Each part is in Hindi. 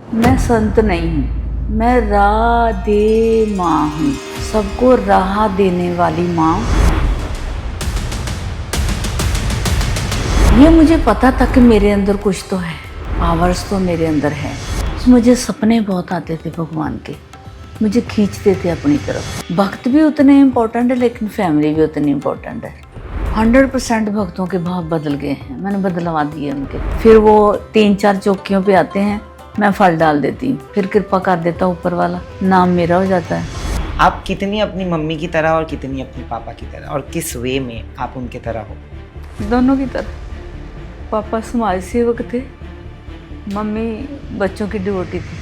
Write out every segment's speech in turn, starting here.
मैं संत नहीं हूँ, मैं राधे माँ हूँ, सबको राह देने वाली माँ। ये मुझे पता था कि मेरे अंदर कुछ तो है, पावर्स तो मेरे अंदर है। मुझे सपने बहुत आते थे भगवान के, मुझे खींचते थे अपनी तरफ। भक्त भी उतने इम्पोर्टेंट है, लेकिन फैमिली भी उतनी इम्पोर्टेंट है। 100% भक्तों के भाव बदल गए हैं, मैंने बदलवा दिए उनके। फिर वो 3-4 चौकियों पे आते हैं, मैं फल डाल देती हूँ, फिर कृपा कर देता ऊपर वाला, नाम मेरा हो जाता है। आप कितनी अपनी मम्मी की तरह और कितनी अपने पापा की तरह, और किस वे में आप उनके तरह हो? दोनों की तरह। पापा समाज सेवक थे, मम्मी बच्चों की डिवोटी थी।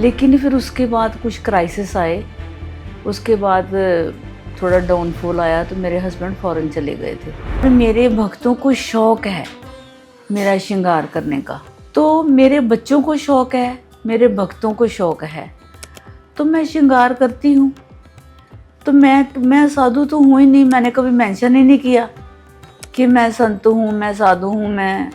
लेकिन फिर उसके बाद कुछ क्राइसिस आए, उसके बाद थोड़ा डाउनफॉल आया, तो मेरे हस्बैंड फॉरेन चले गए थे। मेरे भक्तों को शौक है मेरा श्रृंगार करने का, तो मेरे बच्चों को शौक है, मेरे भक्तों को शौक है, तो मैं श्रृंगार करती हूँ। तो मैं साधु तो हूँ ही नहीं, मैंने कभी मेंशन ही नहीं किया कि मैं संत हूँ, मैं साधु हूँ, मैं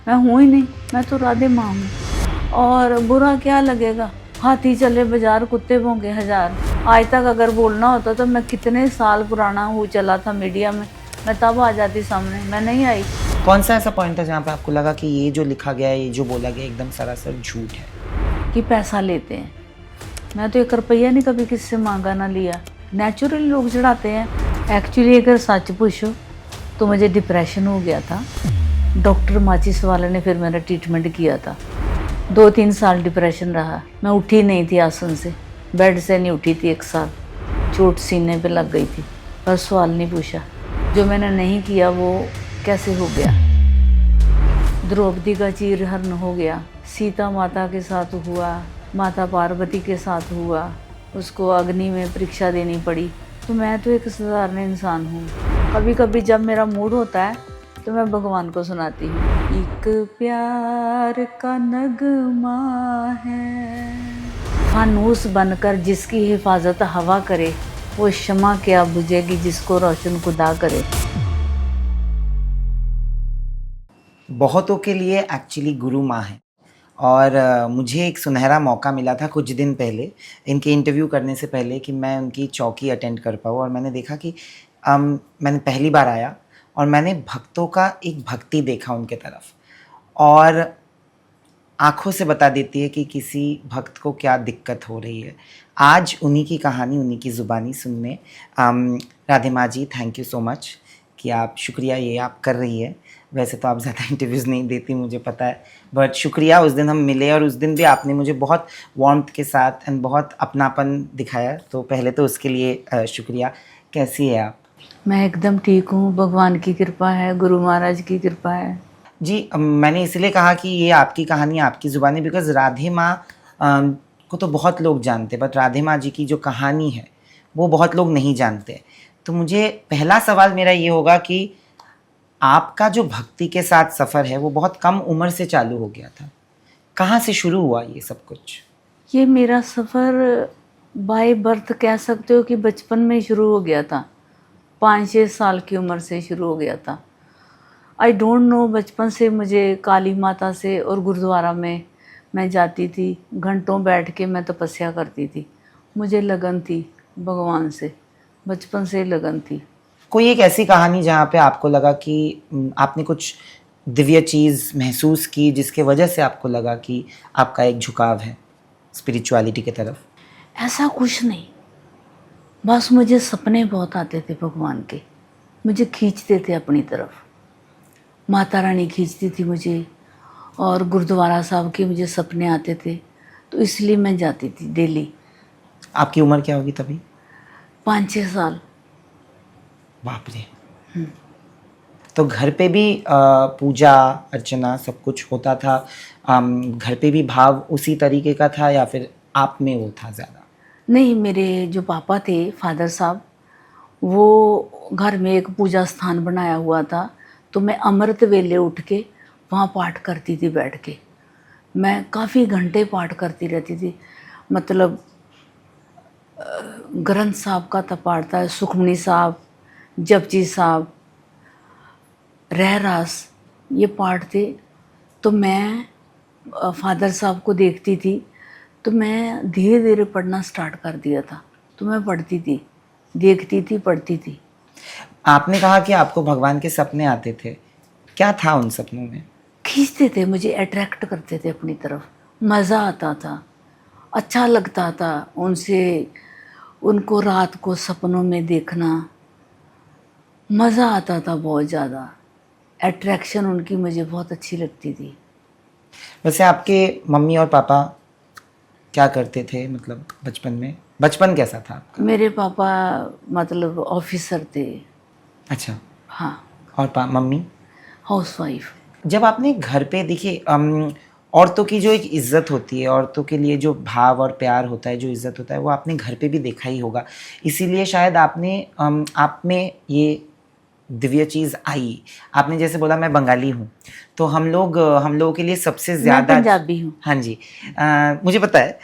हूँ ही नहीं, मैं तो राधे माँ हूँ। और बुरा क्या लगेगा, हाथी चले बाजार कुत्ते भौंके हजार। आज तक अगर बोलना होता तो मैं कितने साल पुराना वो चला था मीडिया में, मैं तब आ जाती सामने, मैं नहीं आई। कौन सा ऐसा पॉइंट था जहाँ पे आपको लगा कि ये जो लिखा गया है, ये जो बोला गया एकदम सरासर झूठ है? कि पैसा लेते हैं, मैं तो 1 रुपया नहीं कभी किससे मांगा ना लिया, नेचुरली लोग चढ़ाते हैं। एक्चुअली अगर सच पूछो तो मुझे डिप्रेशन हो गया था, डॉक्टर माचिस वाले ने फिर मेरा ट्रीटमेंट किया था। 2-3 साल डिप्रेशन रहा, मैं उठी नहीं थी आसन से, बेड से नहीं उठी थी 1 साल, चोट सीने पे लग गई थी। पर सवाल नहीं पूछा, जो मैंने नहीं किया वो कैसे हो गया। द्रौपदी का चीरहरण हो गया, सीता माता के साथ हुआ, माता पार्वती के साथ हुआ, उसको अग्नि में परीक्षा देनी पड़ी। तो मैं तो एक साधारण इंसान हूँ। कभी कभी जब मेरा मूड होता है तो मैं भगवान को सुनाती हूँ। एक प्यार का नगमा है, फानूस बनकर जिसकी हिफाजत हवा करे, वो शमा क्या बुझेगी जिसको रोशन खुदा करे। बहुतों के लिए एक्चुअली गुरु माँ है। और मुझे एक सुनहरा मौका मिला था कुछ दिन पहले, इनके इंटरव्यू करने से पहले, कि मैं उनकी चौकी अटेंड कर पाऊँ। और मैंने देखा कि मैंने पहली बार आया और मैंने भक्तों का एक भक्ति देखा उनके तरफ, और आँखों से बता देती है कि किसी भक्त को क्या दिक्कत हो रही है। आज उन्हीं की कहानी, उन्हीं की ज़ुबानी सुनने राधे माँ जी, थैंक यू सो मच कि आप, शुक्रिया ये आप कर रही है। वैसे तो आप ज़्यादा इंटरव्यूज़ नहीं देती, मुझे पता है, बट शुक्रिया, उस दिन हम मिले और उस दिन भी आपने मुझे बहुत वार्मथ के साथ एंड बहुत अपनापन दिखाया, तो पहले तो उसके लिए शुक्रिया। कैसी है आप? मैं एकदम ठीक हूँ, भगवान की कृपा है, गुरु महाराज की कृपा है। जी, मैंने इसलिए कहा कि ये आपकी कहानी, आपकी ज़ुबानी, बिकॉज़ राधे माँ को तो बहुत लोग जानते, बट राधे माँ जी की जो कहानी है वो बहुत लोग नहीं जानते। तो मुझे पहला सवाल मेरा ये होगा कि आपका जो भक्ति के साथ सफ़र है वो बहुत कम उम्र से चालू हो गया था, कहाँ से शुरू हुआ ये सब कुछ? ये मेरा सफ़र बाय बर्थ कह सकते हो कि बचपन में ही शुरू हो गया था, 5-6 साल की उम्र से शुरू हो गया था। आई डोंट नो, बचपन से मुझे काली माता से और गुरुद्वारा में मैं जाती थी, घंटों बैठ के मैं तपस्या करती थी। मुझे लगन थी भगवान से, बचपन से लगन थी। कोई एक ऐसी कहानी जहाँ पे आपको लगा कि आपने कुछ दिव्य चीज़ महसूस की जिसके वजह से आपको लगा कि आपका एक झुकाव है स्पिरिचुअलिटी की तरफ? ऐसा कुछ नहीं, बस मुझे सपने बहुत आते थे भगवान के, मुझे खींचते थे अपनी तरफ। माता रानी खींचती थी मुझे, और गुरुद्वारा साहब के मुझे सपने आते थे, तो इसलिए मैं जाती थी डेली। आपकी उम्र क्या होगी तभी? 5-6 साल। बाप रे। तो घर पे भी पूजा अर्चना सब कुछ होता था? घर पे भी भाव उसी तरीके का था या फिर आप में वो था ज़्यादा? नहीं, मेरे जो पापा थे, फादर साहब, वो घर में एक पूजा स्थान बनाया हुआ था, तो मैं अमृत वेले उठ के वहाँ पाठ करती थी बैठ के। मैं काफ़ी घंटे पाठ करती रहती थी, मतलब ग्रंथ साहब का था पाठ था, सुखमनी साहब, जपजी साहब, रहरास, ये पाठ थे। तो मैं फादर साहब को देखती थी, तो मैं धीरे धीरे पढ़ना स्टार्ट कर दिया था। तो मैं पढ़ती थी, देखती थी, पढ़ती थी। आपने कहा कि आपको भगवान के सपने आते थे, क्या था उन सपनों में? खींचते थे, मुझे अट्रैक्ट करते थे अपनी तरफ। मज़ा आता था, अच्छा लगता था उनसे, उनको रात को सपनों में देखना। मज़ा आता था बहुत ज़्यादा। अट्रैक्शन उनकी मुझे बहुत अच्छी लगती थी। वैसे आपके मम्मी और पापा क्या करते थे, मतलब बचपन में बचपन कैसा था आपका? मेरे पापा मतलब ऑफिसर थे। अच्छा। हाँ, और मम्मी? हाउसवाइफ। जब आपने घर पे देखिए औरतों की जो एक इज्जत होती है, औरतों के लिए जो भाव और प्यार होता है, जो इज्जत होता है, वो आपने घर पे भी देखा ही होगा। इसीलिए शायद आपने आप में ये दिव्य चीज़ आई। आपने जैसे बोला मैं बंगाली हूँ, तो हम लोगों के लिए सबसे मैं ज़्यादा, पंजाबी हूँ। हाँ जी, मुझे पता है।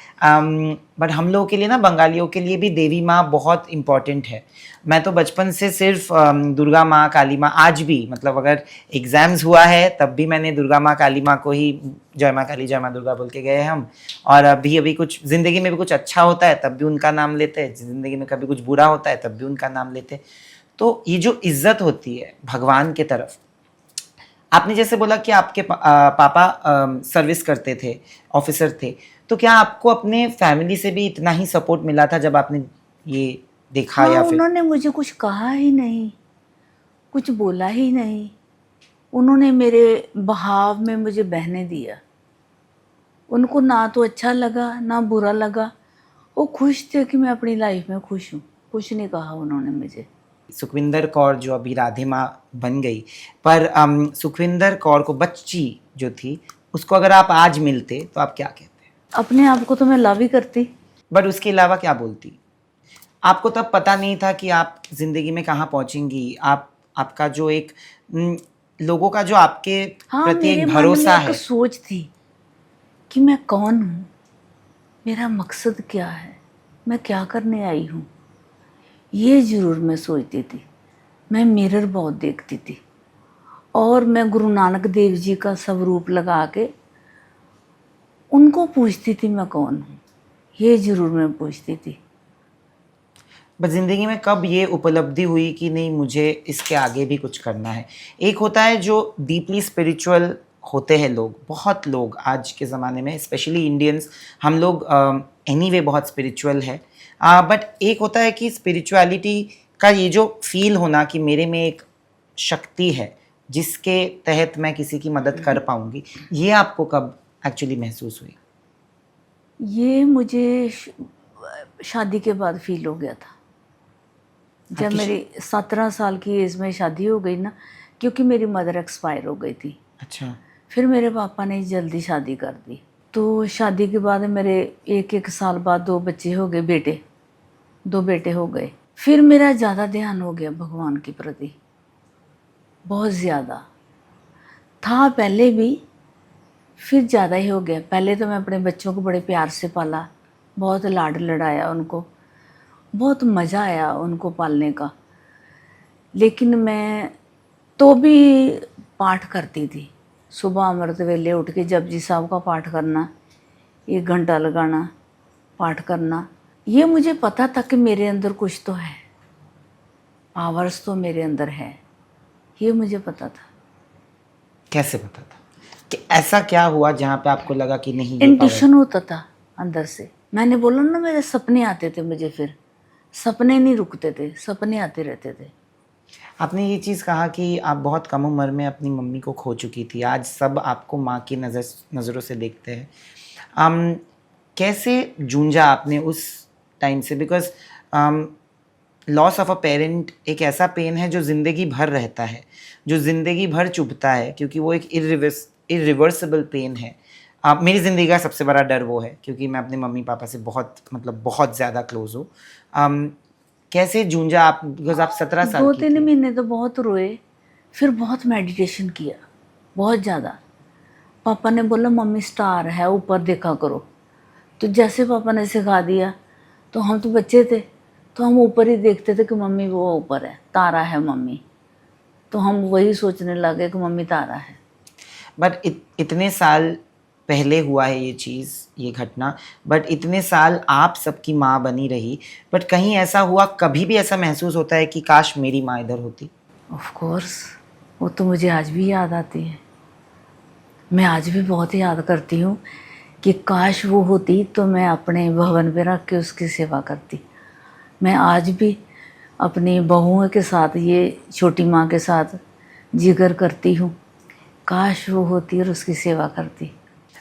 बट हम लोगों के लिए ना, बंगालियों के लिए भी देवी माँ बहुत इम्पॉर्टेंट है। मैं तो बचपन से सिर्फ दुर्गा माँ, काली माँ, आज भी मतलब अगर एग्ज़ाम्स हुआ है तब भी मैंने दुर्गा माँ, काली माँ को ही जय माँ काली, जय माँ दुर्गा बोल के गए हम। और अभी अभी कुछ ज़िंदगी में भी कुछ अच्छा होता है तब भी उनका नाम लेते हैं, ज़िंदगी में कभी कुछ बुरा होता है तब भी उनका नाम लेते हैं। तो ये जो इज्जत होती है भगवान के तरफ, आपने जैसे बोला कि आपके पापा सर्विस करते थे, ऑफिसर थे, तो क्या आपको अपने फैमिली से भी इतना ही सपोर्ट मिला था जब आपने ये देखा, हाँ, या फिर? उन्होंने मुझे कुछ कहा ही नहीं, कुछ बोला ही नहीं। उन्होंने मेरे बहाव में मुझे बहने दिया। उनको ना तो अच्छा लगा ना बुरा लगा। वो खुश थे कि मैं अपनी लाइफ में खुश हूँ। कुछ नहीं कहा उन्होंने मुझे। सुखविंदर कौर जो अभी राधे माँ बन गई, पर सुखविंदर कौर को, बच्ची जो थी, उसको अगर आप आज मिलते तो आप क्या कहते? अपने आप को तो मैं लव ही करती। बट उसके अलावा क्या बोलती? आपको तब पता नहीं था कि आप ज़िंदगी में कहाँ पहुँचेंगी। आपका जो एक लोगों का जो आपके हाँ, प्रति मेरे एक मन में भरोसा एक है। सोच थी कि मैं कौन हूँ, मेरा मकसद क्या है, मैं क्या करने आई हूँ। ये ज़रूर मैं सोचती थी। मैं मिरर बहुत देखती थी और मैं गुरु नानक देव जी का स्वरूप लगा के उनको पूछती थी मैं कौन हूँ। ये ज़रूर मैं पूछती थी। बट ज़िंदगी में कब ये उपलब्धि हुई कि नहीं, मुझे इसके आगे भी कुछ करना है? एक होता है जो डीपली स्पिरिचुअल होते हैं लोग, बहुत लोग आज के ज़माने में, स्पेशली इंडियंस, हम लोग एनीवे बहुत स्पिरिचुअल है। बट एक होता है कि स्पिरिचुअलिटी का ये जो फील होना कि मेरे में एक शक्ति है जिसके तहत मैं किसी की मदद कर पाऊंगी, ये आपको कब एक्चुअली महसूस हुई? ये मुझे शादी के बाद फील हो गया था। जब आपकी मेरी 17 साल की एज में शादी हो गई ना, क्योंकि मेरी मदर एक्सपायर हो गई थी। अच्छा। फिर मेरे पापा ने जल्दी शादी कर दी। तो शादी के बाद मेरे एक एक साल बाद 2 बच्चे हो गए, बेटे, 2 बेटे हो गए। फिर मेरा ज़्यादा ध्यान हो गया भगवान के प्रति, बहुत ज़्यादा था पहले भी, फिर ज़्यादा ही हो गया। पहले तो मैं अपने बच्चों को बड़े प्यार से पाला, बहुत लाड लड़ाया उनको, बहुत मज़ा आया उनको पालने का। लेकिन मैं तो भी पाठ करती थी। सुबह अमृत वेले उठ के जपजी साहब का पाठ करना, 1 घंटा लगाना, पाठ करना। ये मुझे पता था कि मेरे अंदर कुछ तो है, पावर्स तो मेरे अंदर है, ये मुझे पता था। कैसे पता था कि ऐसा क्या हुआ जहाँ पे आपको लगा कि नहीं, ये पावर? इंट्यूशन होता था अंदर से। मैंने बोला ना, मेरे सपने आते थे मुझे, फिर सपने नहीं रुकते थे, सपने आते रहते थे। आपने ये चीज़ कहा कि आप बहुत कम उम्र में अपनी मम्मी को खो चुकी थी, आज सब आपको माँ की नज़रों से देखते हैं। कैसे जूझा आपने उस टाइम से? Because loss of a parent एक ऐसा पेन है जो ज़िंदगी भर रहता है, जो ज़िंदगी भर चुभता है, क्योंकि वो एक इरिवर्सिबल पेन है। मेरी ज़िंदगी का सबसे बड़ा डर वो है, क्योंकि मैं अपने मम्मी पापा से बहुत ज़्यादा क्लोज हूँ। कैसे जूझा आप? बिकॉज आप 17 साल की 2-3 थी। महीने तो बहुत रोए, फिर बहुत मेडिटेशन किया, बहुत ज़्यादा। पापा ने बोला मम्मी स्टार है, ऊपर देखा करो। तो जैसे पापा ने सिखा दिया, तो हम तो बच्चे थे, तो हम ऊपर ही देखते थे कि मम्मी वो ऊपर है, तारा है मम्मी। तो हम वही सोचने लगे कि मम्मी तारा है। बट इतने साल पहले हुआ है ये चीज़, ये घटना, बट इतने साल आप सबकी माँ बनी रही, बट कहीं ऐसा हुआ, कभी भी ऐसा महसूस होता है कि काश मेरी माँ इधर होती? ऑफ कोर्स, वो तो मुझे आज भी याद आती है। मैं आज भी बहुत याद करती हूँ कि काश वो होती तो मैं अपने भवन पे रख के उसकी सेवा करती। मैं आज भी अपनी बहुओं के साथ, ये छोटी माँ के साथ जिक्र करती हूँ, काश वो होती और उसकी सेवा करती।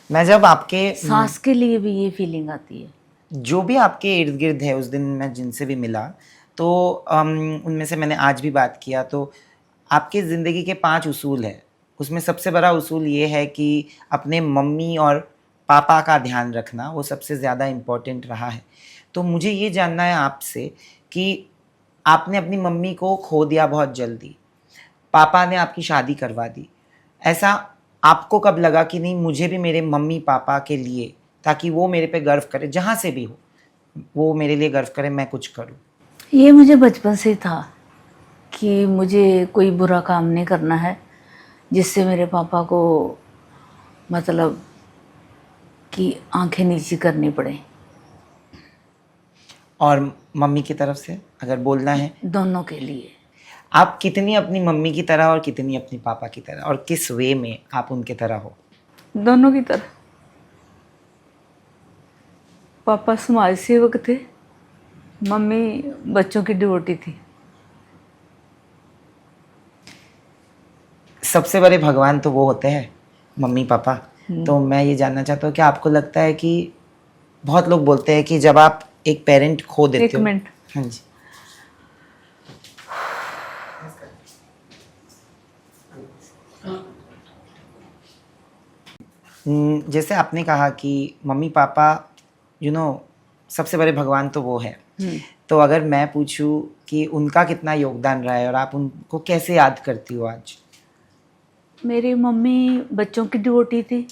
मैं जब आपके सास के लिए भी ये फीलिंग आती है। जो भी आपके इर्द गिर्द है, उस दिन मैं जिनसे भी मिला तो उनमें से मैंने आज भी बात किया, तो आपकी ज़िंदगी के 5 उसूल हैं, उसमें सबसे बड़ा उसूल ये है कि अपने मम्मी और पापा का ध्यान रखना, वो सबसे ज़्यादा इम्पोर्टेंट रहा है। तो मुझे ये जानना है आपसे कि आपने अपनी मम्मी को खो दिया बहुत जल्दी, पापा ने आपकी शादी करवा दी, ऐसा आपको कब लगा कि नहीं, मुझे भी मेरे मम्मी पापा के लिए, ताकि वो मेरे पे गर्व करे, जहाँ से भी हो वो मेरे लिए गर्व करे, मैं कुछ करूँ? ये मुझे बचपन से ही था कि मुझे कोई बुरा काम नहीं करना है जिससे मेरे पापा को मतलब कि आंखें नीची करनी पड़े। और मम्मी की तरफ से अगर बोलना है, दोनों के लिए। आप कितनी अपनी मम्मी की तरह और कितनी अपनी पापा की तरह, और किस वे में आप उनके तरह हो? दोनों की तरह। पापा समाज सेवक थे, मम्मी बच्चों की डिवोटी थी। सबसे बड़े भगवान तो वो होते हैं, मम्मी पापा। तो मैं ये जानना चाहता हूँ कि आपको लगता है कि बहुत लोग बोलते हैं कि जब आप एक पेरेंट खो देते एक हो। मिनट। हाँ जी। जैसे आपने कहा कि मम्मी पापा सबसे बड़े भगवान तो वो है। तो अगर मैं पूछूं कि उनका कितना योगदान रहा है और आप उनको कैसे याद करती हो आज? मेरी मम्मी बच्चों की डिवोटी थी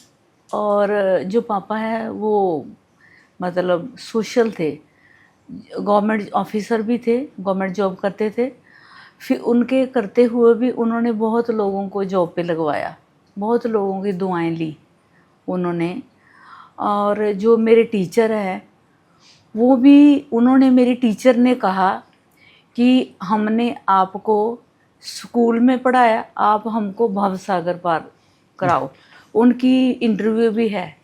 और जो पापा है वो मतलब सोशल थे, गवर्नमेंट ऑफिसर भी थे, गवर्नमेंट जॉब करते थे। फिर उनके करते हुए भी उन्होंने बहुत लोगों को जॉब पे लगवाया, बहुत लोगों की दुआएं ली उन्होंने। और जो मेरे टीचर है वो भी, उन्होंने, मेरी टीचर ने कहा कि हमने आपको स्कूल में पढ़ाया, आप हमको भवसागर पार कराओ। उनकी इंटरव्यू भी है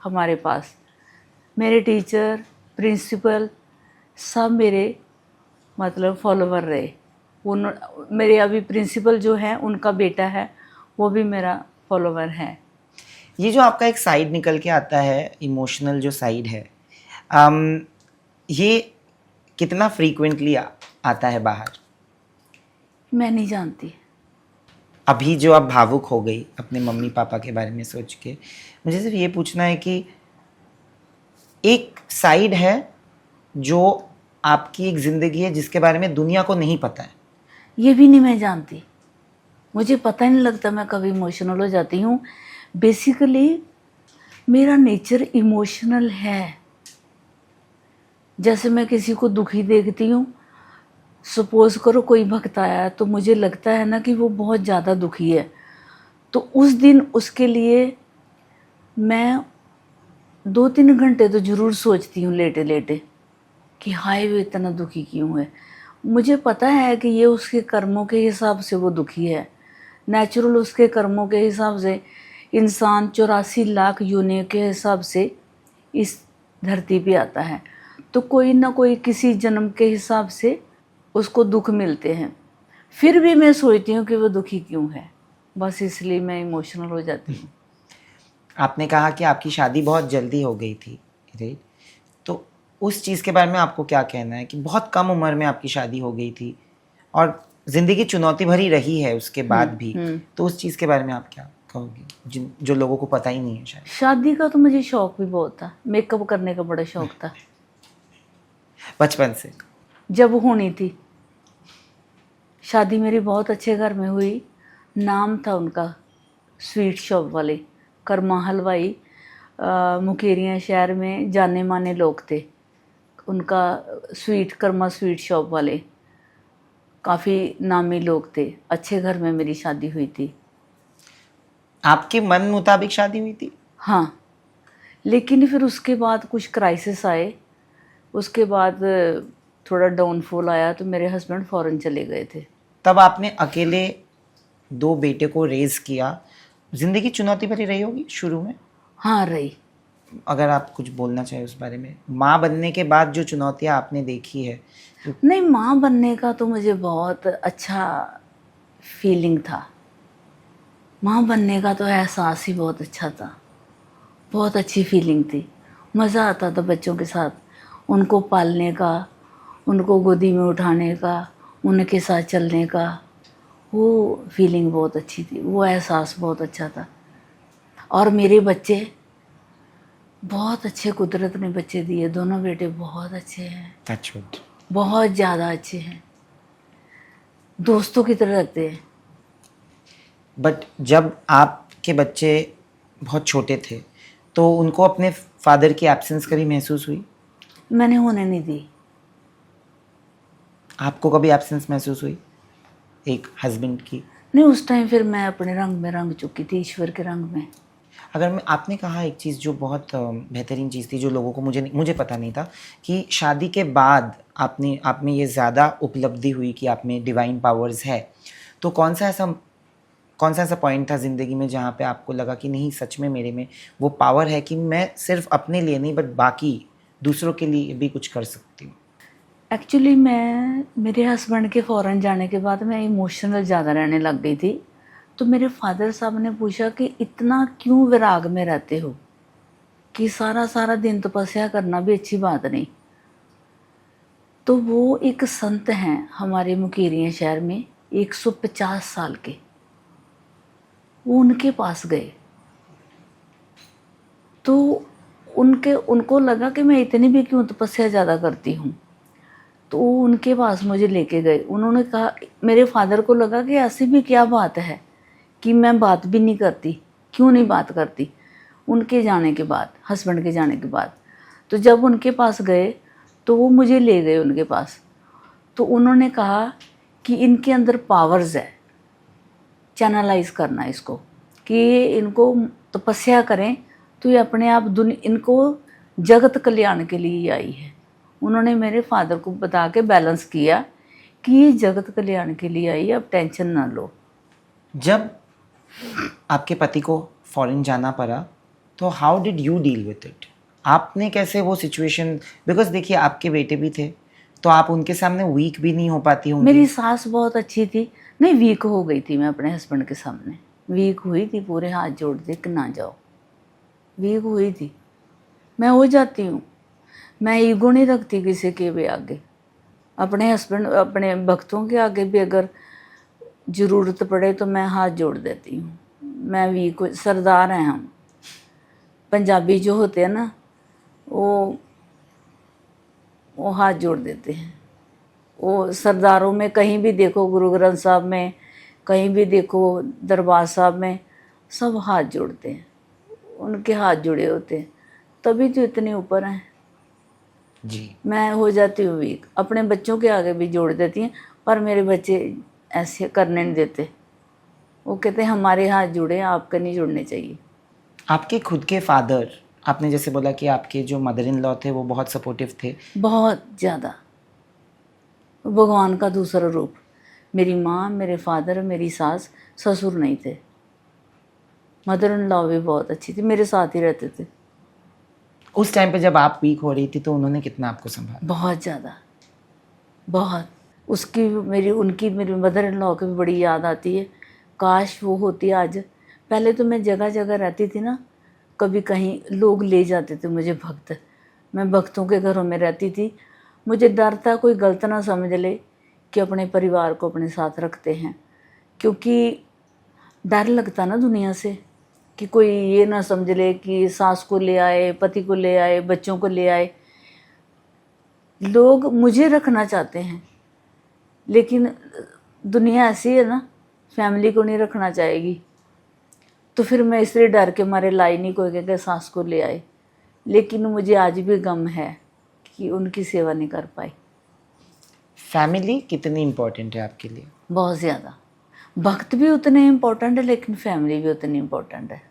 हमारे पास। मेरे टीचर, प्रिंसिपल सब मेरे मतलब फॉलोवर रहे। उन मेरे अभी प्रिंसिपल जो है उनका बेटा है, वो भी मेरा फॉलोवर है। ये जो आपका एक साइड निकल के आता है, इमोशनल जो साइड है, ये कितना फ्रीक्वेंटली आता है बाहर? मैं नहीं जानती। अभी जो आप भावुक हो गई अपने मम्मी पापा के बारे में सोच के, मुझे सिर्फ ये पूछना है कि एक साइड है जो आपकी एक ज़िंदगी है जिसके बारे में दुनिया को नहीं पता है। ये भी नहीं मैं जानती, मुझे पता ही नहीं लगता, मैं कभी इमोशनल हो जाती हूँ। बेसिकली मेरा नेचर इमोशनल है। जैसे मैं किसी को दुखी देखती हूँ, सपोज करो कोई भक्त आया तो मुझे लगता है ना कि वो बहुत ज़्यादा दुखी है, तो उस दिन उसके लिए मैं 2-3 घंटे तो ज़रूर सोचती हूँ लेटे लेटे कि हाय वो इतना दुखी क्यों है। मुझे पता है कि ये उसके कर्मों के हिसाब से वो दुखी है। नेचुरल उसके कर्मों के हिसाब से इंसान 84 लाख योनियों के हिसाब से इस धरती पे आता है, तो कोई ना कोई किसी जन्म के हिसाब से उसको दुख मिलते हैं। फिर भी मैं सोचती हूँ कि वो दुखी क्यों है, बस इसलिए मैं इमोशनल हो जाती हूँ। आपने कहा कि आपकी शादी बहुत जल्दी हो गई थी, राइट? तो उस चीज़ के बारे में आपको क्या कहना है कि बहुत कम उम्र में आपकी शादी हो गई थी और ज़िंदगी चुनौती भरी रही है उसके बाद भी, तो उस चीज़ के बारे में आप क्या कहोगे जो लोगों को पता ही नहीं है शायद? शादी का तो मुझे शौक भी बहुत था, मेकअप करने का बड़ा शौक था बचपन से? जब होनी थी शादी मेरी बहुत अच्छे घर में हुई। नाम था उनका स्वीट शॉप वाले, कर्मा हलवाई, मुकेरियाँ शहर में जाने माने लोग थे। उनका कर्मा स्वीट शॉप वाले काफ़ी नामी लोग थे। अच्छे घर में मेरी शादी हुई थी। आपके मन मुताबिक शादी हुई थी? हाँ, लेकिन फिर उसके बाद कुछ क्राइसिस आए, उसके बाद थोड़ा डाउनफॉल आया तो मेरे हस्बैंड फॉरेन चले गए थे। तब आपने अकेले 2 बेटे को रेज़ किया। ज़िंदगी चुनौती भरी रही होगी शुरू में? हाँ रही। अगर आप कुछ बोलना चाहें उस बारे में, माँ बनने के बाद जो चुनौतियाँ आपने देखी है। नहीं, माँ बनने का तो मुझे बहुत अच्छा फीलिंग था। माँ बनने का तो एहसास ही बहुत अच्छा था, बहुत अच्छी फीलिंग थी। मज़ा आता था बच्चों के साथ, उनको पालने का, उनको गोदी में उठाने का, उनके साथ चलने का। वो फीलिंग बहुत अच्छी थी, वो एहसास बहुत अच्छा था। और मेरे बच्चे बहुत अच्छे, कुदरत ने बच्चे दिए। दोनों बेटे बहुत अच्छे हैं, टच वुड। बहुत ज़्यादा अच्छे हैं, दोस्तों की तरह लगते हैं। बट जब आपके बच्चे बहुत छोटे थे तो उनको अपने फादर की एब्सेंस कभी महसूस हुई? मैंने होने नहीं दी। आपको कभी एब्सेंस महसूस हुई एक हस्बैंड की? नहीं, उस टाइम फिर मैं अपने रंग में रंग चुकी थी, ईश्वर के रंग में। अगर मैं आपने कहा एक चीज़ जो बहुत बेहतरीन चीज़ थी जो लोगों को मुझे पता नहीं था कि शादी के बाद आपने आप में ये ज़्यादा उपलब्धि हुई कि आप में डिवाइन पावर्स है। तो कौन सा ऐसा पॉइंट था ज़िंदगी में जहाँ पे आपको लगा कि नहीं सच में मेरे में वो पावर है कि मैं सिर्फ अपने लिए नहीं बट बाकी दूसरों के लिए भी कुछ कर सकती हूँ? एक्चुअली मैं, मेरे हस्बैंड के फॉरेन जाने के बाद मैं इमोशनल ज़्यादा रहने लग गई थी। तो मेरे फादर साहब ने पूछा कि इतना क्यों विराग में रहते हो, कि सारा सारा दिन तपस्या करना भी अच्छी बात नहीं। तो वो एक संत हैं हमारे मुकेरियां शहर में, 150 साल के, वो उनके पास गए। तो उनको लगा कि मैं इतनी भी क्यों तपस्या ज़्यादा करती हूँ। तो वो उनके पास मुझे लेके गए। उन्होंने कहा, मेरे फादर को लगा कि ऐसी भी क्या बात है कि मैं बात भी नहीं करती, क्यों नहीं बात करती। उनके जाने के बाद, हस्बैंड के जाने के बाद, तो जब उनके पास गए तो वो मुझे ले गए उनके पास। तो उन्होंने कहा कि इनके अंदर पावर्स है, चैनलाइज करना इसको, कि इनको तपस्या करें तो ये अपने आप इनको जगत कल्याण के लिए आई है। उन्होंने मेरे फादर को बता के बैलेंस किया कि ये जगत कल्याण के लिए आई है, अब टेंशन ना लो। जब आपके पति को फॉरेन जाना पड़ा तो how did you deal with it? आपने कैसे वो सिचुएशन, बिकॉज देखिए आपके बेटे भी थे तो आप उनके सामने वीक भी नहीं हो पाती होंगी। मेरी सास बहुत अच्छी थी। नहीं, वीक हो गई थी मैं अपने हस्बैंड के सामने, वीक हुई थी, पूरे हाथ जोड़ दे कि ना जाओ, वीक हुई थी। मैं हो जाती हूँ, मैं ईगो नहीं रखती किसी के भी आगे। अपने हस्बैंड, अपने भक्तों के आगे भी अगर ज़रूरत पड़े तो मैं हाथ जोड़ देती हूँ। मैं वीक, सरदार हैं हम पंजाबी जो होते हैं ना, वो हाथ जोड़ देते हैं। वो सरदारों में कहीं भी देखो, गुरु ग्रंथ साहब में, कहीं भी देखो दरबार साहब में, सब हाथ जोड़ते हैं, उनके हाथ जुड़े होते हैं, तभी तो इतने ऊपर हैं। जी। मैं हो जाती हूँ वीक, अपने बच्चों के आगे भी जोड़ देती हैं, पर मेरे बच्चे ऐसे करने नहीं देते। वो कहते हैं हमारे हाथ जुड़े, आपके नहीं जुड़ने चाहिए। आपके खुद के फादर, आपने जैसे बोला कि आपके जो मदर इन लॉ थे वो बहुत सपोर्टिव थे। बहुत ज़्यादा, भगवान का दूसरा रूप। मेरी माँ, मेरे फादर, मेरी सास, ससुर नहीं थे। मदर इन लॉ भी बहुत अच्छी थी, मेरे साथ ही रहते थे। उस टाइम पे जब आप वीक हो रही थी तो उन्होंने कितना आपको संभाला? बहुत ज़्यादा, बहुत। उनकी मेरी मदर इन लॉ की भी बड़ी याद आती है। काश वो होती आज। पहले तो मैं जगह जगह रहती थी ना, कभी कहीं लोग ले जाते थे मुझे भक्त, मैं भक्तों के घरों में रहती थी। मुझे डर था कोई गलत ना समझ ले कि अपने परिवार को अपने साथ रखते हैं, क्योंकि डर लगता ना दुनिया से, कि कोई ये ना समझ ले कि सास को ले आए, पति को ले आए, बच्चों को ले आए। लोग मुझे रखना चाहते हैं, लेकिन दुनिया ऐसी है ना, फैमिली को नहीं रखना चाहेगी। तो फिर मैं इसलिए डर के मारे लाई नहीं कोई कि सास को ले आए। लेकिन मुझे आज भी गम है कि उनकी सेवा नहीं कर पाई। फैमिली कितनी इम्पोर्टेंट है आपके लिए? बहुत ज़्यादा, भक्त भी उतने इम्पोर्टेंट है लेकिन फैमिली भी उतनी इम्पोर्टेंट है।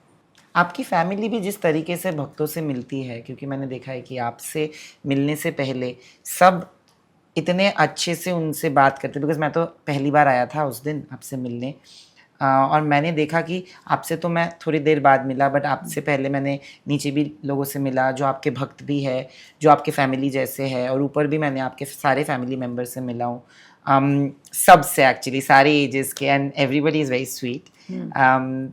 आपकी फैमिली भी जिस तरीके से भक्तों से मिलती है, क्योंकि मैंने देखा है कि आपसे मिलने से पहले सब इतने अच्छे से उनसे बात करते, बिकॉज मैं तो पहली बार आया था उस दिन आपसे मिलने, और मैंने देखा कि आपसे तो मैं थोड़ी देर बाद मिला, बट आपसे पहले मैंने नीचे भी लोगों से मिला जो आपके भक्त भी है, जो आपके फैमिली जैसे है, और ऊपर भी मैंने आपके सारे फैमिली मेम्बर से मिला हूँ, सब से एक्चुअली, सारे एजेस के, and everybody is very sweet.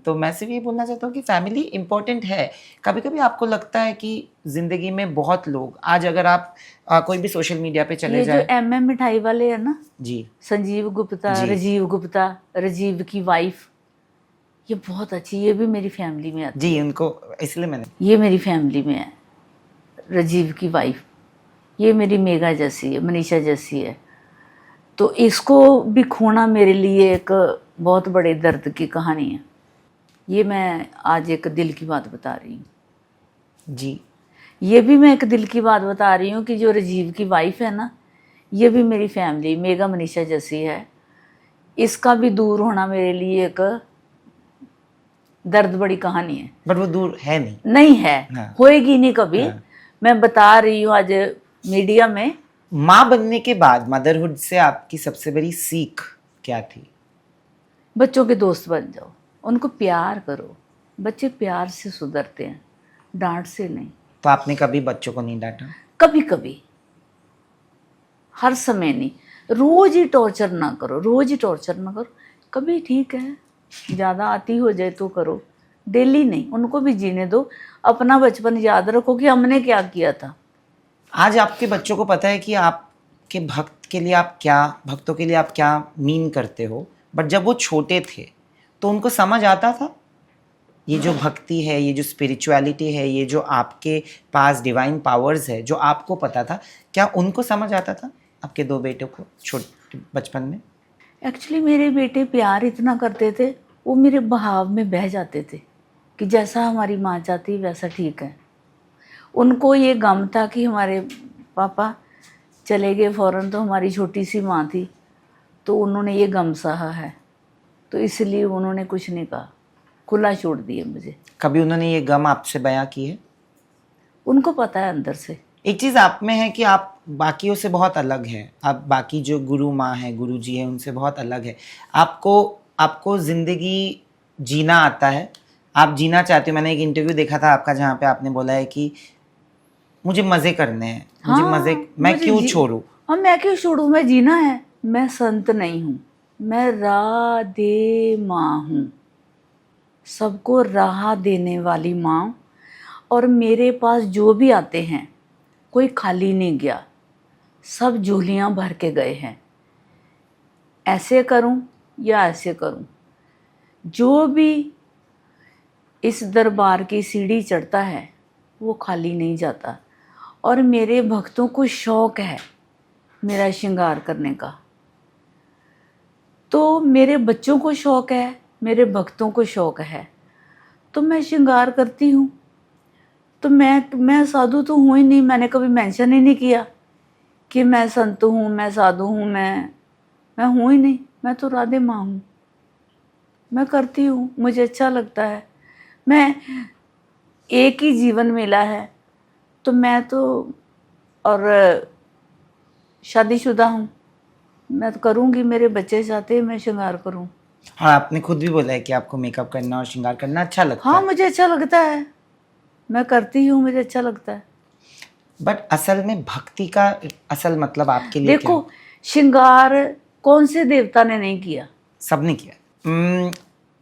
तो मैं सिर्फ ये बोलना चाहता हूँ कि फैमिली इम्पोर्टेंट है। कभी कभी आपको लगता है कि ज़िंदगी में बहुत लोग, आज अगर आप कोई भी सोशल मीडिया पे चले ये जो जाए, मिठाई वाले है ना, जी संजीव गुप्ता, जी। राजीव गुप्ता, राजीव की वाइफ, ये बहुत अच्छी, ये भी मेरी फैमिली में आती जी, उनको इसलिए मैंने, ये मेरी फैमिली में है। राजीव की वाइफ, ये मेरी मेघा जैसी है, मनीषा जैसी है। तो इसको भी खोना मेरे लिए एक बहुत बड़े दर्द की कहानी है। ये मैं आज एक दिल की बात बता रही हूँ जी ये भी मैं एक दिल की बात बता रही हूँ कि जो राजीव की वाइफ है ना, ये भी मेरी फैमिली मेघा मनीषा जैसी है। इसका भी दूर होना मेरे लिए एक दर्द बड़ी कहानी है। बट वो दूर है नहीं। नहीं है, हाँ। होएगी नहीं कभी। हाँ। मैं बता रही हूँ आज मीडिया में। माँ बनने के बाद मदरहुड से आपकी सबसे बड़ी सीख क्या थी? बच्चों के दोस्त बन जाओ, उनको प्यार करो। बच्चे प्यार से सुधरते हैं, डांट से नहीं। तो आपने कभी बच्चों को नहीं डांटा? कभी कभी, हर समय नहीं। रोज ही टॉर्चर ना करो, रोज ही टॉर्चर ना करो। कभी ठीक है, ज़्यादा आती हो जाए तो करो, डेली नहीं। उनको भी जीने दो, अपना बचपन याद रखो कि हमने क्या किया था। आज आपके बच्चों को पता है कि आपके भक्तों के लिए आप क्या मीन करते हो, बट जब वो छोटे थे तो उनको समझ आता था ये जो भक्ति है, ये जो स्पिरिचुअलिटी है, ये जो आपके पास डिवाइन पावर्स है, जो आपको पता था, क्या उनको समझ आता था आपके दो बेटों को छोटे बचपन में? एक्चुअली मेरे बेटे प्यार इतना करते थे, वो मेरे बहाव में बह जाते थे कि जैसा हमारी माँ चाहती वैसा ठीक है। उनको ये गम था कि हमारे पापा चले गए फ़ौरन, तो हमारी छोटी सी माँ थी, तो उन्होंने ये गम सहा है, तो इसलिए उन्होंने कुछ नहीं कहा, खुला छोड़ दिया मुझे। कभी उन्होंने ये गम आपसे बयां की है? उनको पता है अंदर से। एक चीज़ आप में है कि आप बाकियों से बहुत अलग हैं। आप बाकी जो गुरु माँ हैं, गुरु जी हैं, उनसे बहुत अलग है। आपको ज़िंदगी जीना आता है, आप जीना चाहते हो। मैंने एक इंटरव्यू देखा था आपका जहाँ पे आपने बोला है कि मुझे मज़े करने हैं, मुझे मज़े, मैं क्यों छोड़ूं? हाँ, मैं क्यों छोड़ूं, मैं जीना है। मैं संत नहीं हूँ, मैं राधे माँ हूँ, सबको राह देने वाली माँ। और मेरे पास जो भी आते हैं कोई खाली नहीं गया, सब झोलियाँ भर के गए हैं। ऐसे करूं या ऐसे करूं, जो भी इस दरबार की सीढ़ी चढ़ता है वो खाली नहीं जाता। और मेरे भक्तों को शौक़ है मेरा श्रृंगार करने का, तो मेरे बच्चों को शौक़ है, मेरे भक्तों को शौक़ है, तो मैं श्रृंगार करती हूँ। तो मैं साधु तो हूँ ही नहीं, मैंने कभी मेंशन ही नहीं किया कि मैं संत हूँ, मैं साधु हूँ, मैं हूँ ही नहीं। मैं तो राधे माँ हूँ, मैं करती हूँ, मुझे अच्छा लगता है। मैं एक ही जीवन मिला है, तो मैं तो, और शादीशुदा हूँ, मैं तो करूँगी। मेरे बच्चे चाहते हैं मैं श्रृंगार करूँ। हाँ, आपने खुद भी बोला है कि आपको मेकअप करना और श्रृंगार करना अच्छा लगता है। हाँ, मुझे अच्छा लगता है, मैं करती हूँ, मुझे अच्छा लगता है। बट असल में भक्ति का असल मतलब आपके लिए देखो, श्रृंगार कौन से देवता ने नहीं किया? सबने किया।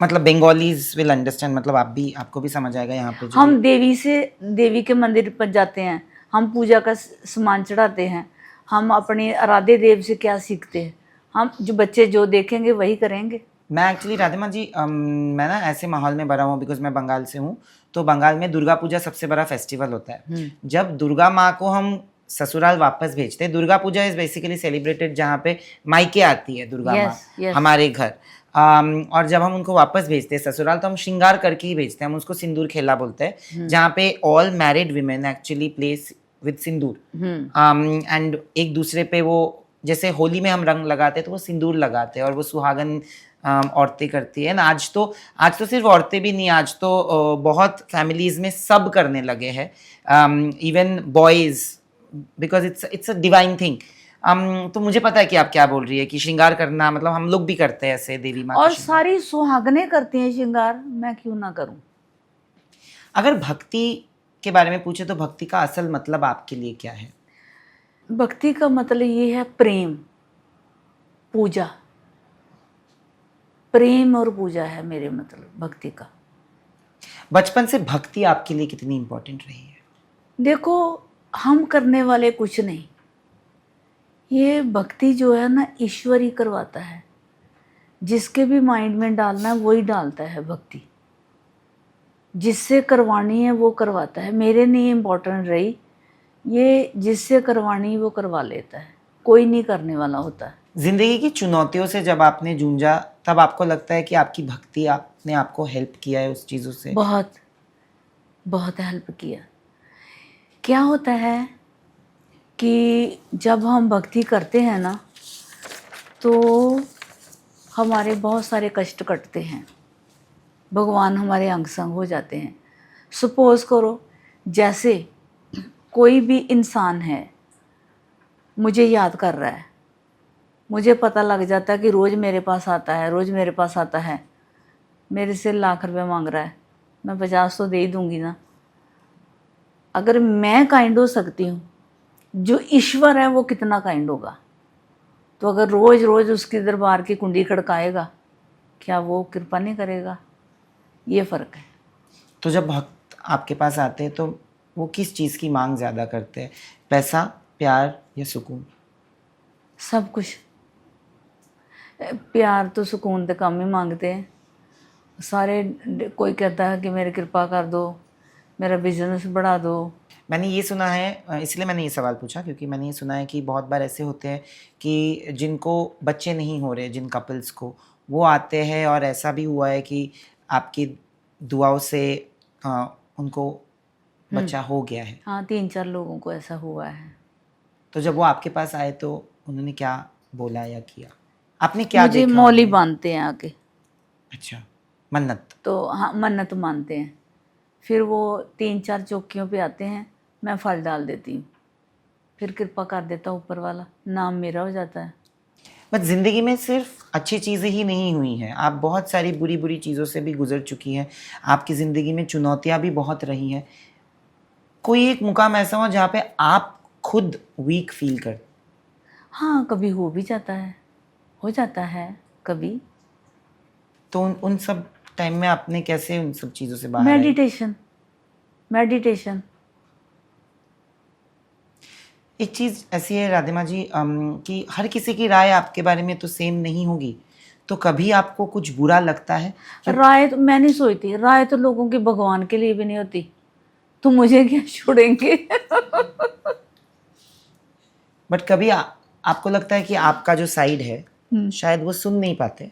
मतलब बंगालीज विल अंडरस्टैंड, मतलब आपको भी समझ आएगा यहाँ पे। हम देवी के मंदिर पर जाते हैं, हम पूजा का सामान चढ़ाते हैं, हम अपने आराध्य देव से क्या सीखते हैं? हम जो बच्चे जो देखेंगे वही करेंगे। मैं एक्चुअली राधे माँ जी, मैं ना ऐसे माहौल में बड़ा हूँ, बिकॉज मैं बंगाल से हूँ। तो बंगाल में दुर्गा पूजा सबसे बड़ा फेस्टिवल होता है। जब दुर्गा माँ को हम ससुराल वापस भेजते हैं, Durga Puja is basically celebrated जहाँ पे मायके आती है दुर्गा माँ हमारे घर। और जब हम उनको वापस भेजते हैं ससुराल, तो हम श्रृंगार करके ही भेजते हैं, हम उसको सिंदूर खेला बोलते हैं, जहाँ पे all married women actually place with Sindoor, and एक दूसरे पे वो, जैसे होली में हम रंग लगाते हैं तो वो सिंदूर लगाते हैं, और वो सुहागन औरतें करती है ना। आज तो सिर्फ औरतें भी नहीं, आज तो बहुत फैमिलीज में सब करने लगे हैं, even boys, because it's a divine thing. तो मुझे पता है कि आप क्या बोल रही है कि श्रृंगार करना, मतलब हम लोग भी करते हैं ऐसे देवी माँ का और श्रृंगार। सारी सुहागनें करती हैं श्रृंगार, मैं क्यों ना करूं। अगर भक्ति के बारे में पूछे तो भक्ति का असल मतलब आपके लिए क्या है? भक्ति का मतलब ये है प्रेम, पूजा। प्रेम और पूजा है मेरे मतलब भक्ति का। बचपन से भक्ति आपके लिए कितनी इंपॉर्टेंट रही है? देखो, हम करने वाले कुछ नहीं, ये भक्ति जो है ना ईश्वर ही करवाता है। जिसके भी माइंड में डालना है वही डालता है भक्ति। जिससे करवानी है वो करवाता है। मेरे लिए इम्पोर्टेंट रही, ये जिससे करवानी वो करवा लेता है, कोई नहीं करने वाला होता है। जिंदगी की चुनौतियों से जब आपने जूझा, तब आपको लगता है कि आपकी भक्ति आपने आपको हेल्प किया है उस चीज़ों से? बहुत बहुत हेल्प किया। क्या होता है कि जब हम भक्ति करते हैं ना तो हमारे बहुत सारे कष्ट कटते हैं, भगवान हमारे अंग संग हो जाते हैं। सपोज करो, जैसे कोई भी इंसान है, मुझे याद कर रहा है, मुझे पता लग जाता है कि रोज़ मेरे पास आता है, रोज़ मेरे पास आता है, मेरे से लाख रुपए मांग रहा है, मैं 50 तो दे ही दूंगी ना। अगर मैं काइंड हो सकती हूँ, जो ईश्वर है वो कितना काइंड होगा। तो अगर रोज़ रोज़ उसकी दरबार की कुंडी खड़काएगा, क्या वो कृपा नहीं करेगा? ये फ़र्क है। तो जब भक्त आपके पास आते हैं तो वो किस चीज़ की मांग ज़्यादा करते हैं? पैसा, प्यार या सुकून? सब कुछ। प्यार तो सुकून तो कम ही मांगते हैं सारे। कोई कहता है कि मेरी कृपा कर दो, मेरा बिजनेस बढ़ा दो। मैंने ये सुना है, इसलिए मैंने ये सवाल पूछा, क्योंकि मैंने ये सुना है कि बहुत बार ऐसे होते हैं कि जिनको बच्चे नहीं हो रहे, जिन कपल्स को, वो आते हैं और ऐसा भी हुआ है कि आपकी दुआओं से उनको बच्चा हो गया है। हाँ, 3-4 लोगों को ऐसा हुआ है। तो जब वो आपके पास आए तो उन्होंने क्या बोला या किया? आपने क्या मुझे देखा मौली उनमें? बांधते हैं आके, अच्छा, मन्नत। तो हाँ मन्नत मानते हैं। फिर वो 3-4 चौकियों पे आते हैं, मैं फल डाल देती हूँ, फिर कृपा कर देता ऊपर वाला, नाम मेरा हो जाता है। बट ज़िंदगी में सिर्फ अच्छी चीज़ें ही नहीं हुई हैं, आप बहुत सारी बुरी बुरी चीज़ों से भी गुजर चुकी हैं। आपकी ज़िंदगी में चुनौतियाँ भी बहुत रही हैं। कोई एक मुकाम ऐसा हो जहाँ पे आप खुद वीक फील कर? हाँ, कभी हो भी जाता है, हो जाता है कभी। तो उन सब टाइम में आपने कैसे उन सब चीज़ों से बाहर आए? Meditation, meditation. एक चीज़ ऐसी है राधिमा जी, कि हर किसी की राय आपके बारे में तो सेम नहीं होगी, तो कभी आपको कुछ बुरा लगता है? राय तो मैं नहीं सोचती, राय तो लोगों की भगवान के लिए भी नहीं होती, तो मुझे क्या छोड़ेंगे। बट कभी आपको लगता है कि आपका जो साइड है शायद वो सुन नहीं पाते,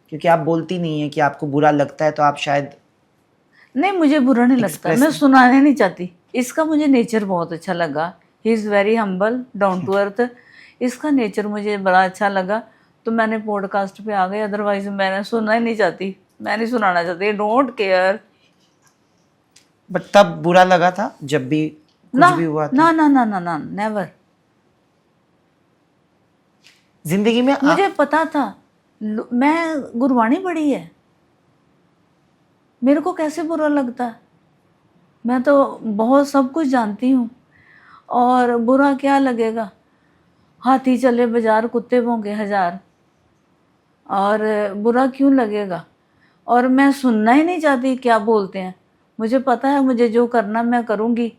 क्योंकि आप बोलती नहीं है कि आपको बुरा लगता है, तो आप शायद नहीं, मुझे बुरा नहीं लगता, मैं सुनाने नहीं चाहती। इसका मुझे नेचर बहुत अच्छा लगा। He is very humble, down to earth. इसका नेचर मुझे बड़ा अच्छा लगा, तो मैंने पॉडकास्ट पे आ गई। अदरवाइज मैंने सुनना ही नहीं चाहती, मैं नहीं सुनाना चाहती, डोंट केयर। बट तब बुरा लगा था जब भी कुछ ना भी हुआ था? ना ना ना ना ना, नेवर। जिंदगी में मुझे पता था, मैं गुरबाणी पढ़ी है, मेरे को कैसे बुरा लगता? मैं तो बहुत सब कुछ जानती हूँ, और बुरा क्या लगेगा? हाथी चले बाजार, कुत्ते भौंके 1000, और बुरा क्यों लगेगा? और मैं सुनना ही नहीं चाहती क्या बोलते हैं। मुझे पता है मुझे जो करना मैं करूँगी,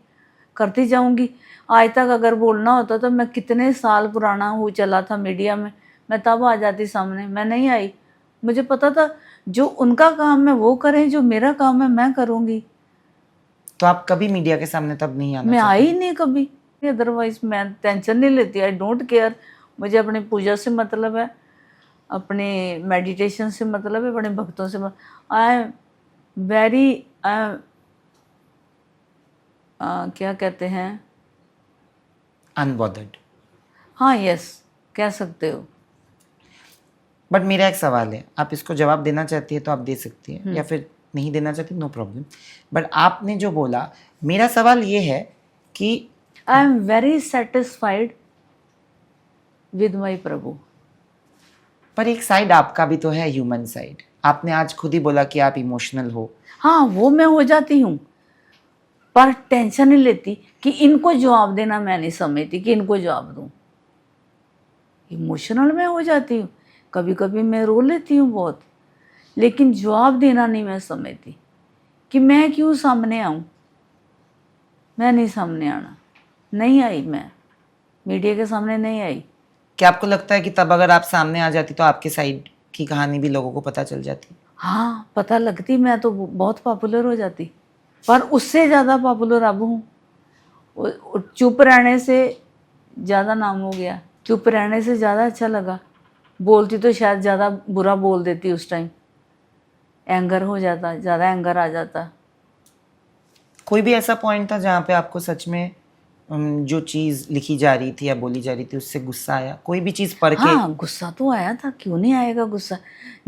करती जाऊँगी। आज तक अगर बोलना होता तो मैं कितने साल पुराना हो चला था मीडिया में, मैं तब आ जाती सामने, मैं नहीं आई। मुझे पता था जो उनका काम है वो करें, जो मेरा काम है मैं करूँगी। तो आप कभी मीडिया के सामने तब नहीं आना मैं चाहते? आई नहीं कभी। अदरवाइज मैं टेंशन नहीं लेती, आई डोंट केयर। मुझे अपनी पूजा से मतलब है, अपने मेडिटेशन से मतलब है, अपने भक्तों से। आई वेरी क्या कहते हैं, अनबॉदर्ड। हाँ यस, कह सकते हो। बट मेरा एक सवाल है, आप इसको जवाब देना चाहती है तो आप दे सकती है, या फिर नहीं देना चाहती, नो प्रॉब्लम। बट आपने जो बोला, मेरा सवाल ये है कि I am very satisfied with my Prabhu. पर एक साइड आपका भी तो है, ह्यूमन साइड। आपने आज खुद ही बोला कि आप इमोशनल हो। हाँ, वो मैं हो जाती हूँ, पर टेंशन नहीं लेती कि इनको जवाब देना मैं नहीं समझती कि इनको जवाब दूँ। इमोशनल मैं हो जाती हूँ, कभी कभी मैं रो लेती हूँ बहुत, लेकिन जवाब देना नहीं मैं समझती कि मैं क्यों सामने आऊँ। मैं नहीं सामने आना, नहीं आई, मैं मीडिया के सामने नहीं आई। क्या आपको लगता है कि तब अगर आप सामने आ जाती तो आपके साइड की कहानी भी लोगों को पता चल जाती? हाँ, पता लगती, मैं तो बहुत पॉपुलर हो जाती, पर उससे ज़्यादा पॉपुलर अब हूँ। चुप रहने से ज़्यादा नाम हो गया, चुप रहने से ज़्यादा अच्छा लगा। बोलती तो शायद ज़्यादा बुरा बोल देती, उस टाइम एंगर हो जाता, ज़्यादा एंगर आ जाता। कोई भी ऐसा पॉइंट था जहाँ पे आपको सच में जो चीज़ लिखी जा रही थी या बोली जा रही थी उससे गुस्सा आया? कोई भी चीज़ पढ़ के? हाँ, गुस्सा तो आया था, क्यों नहीं आएगा गुस्सा।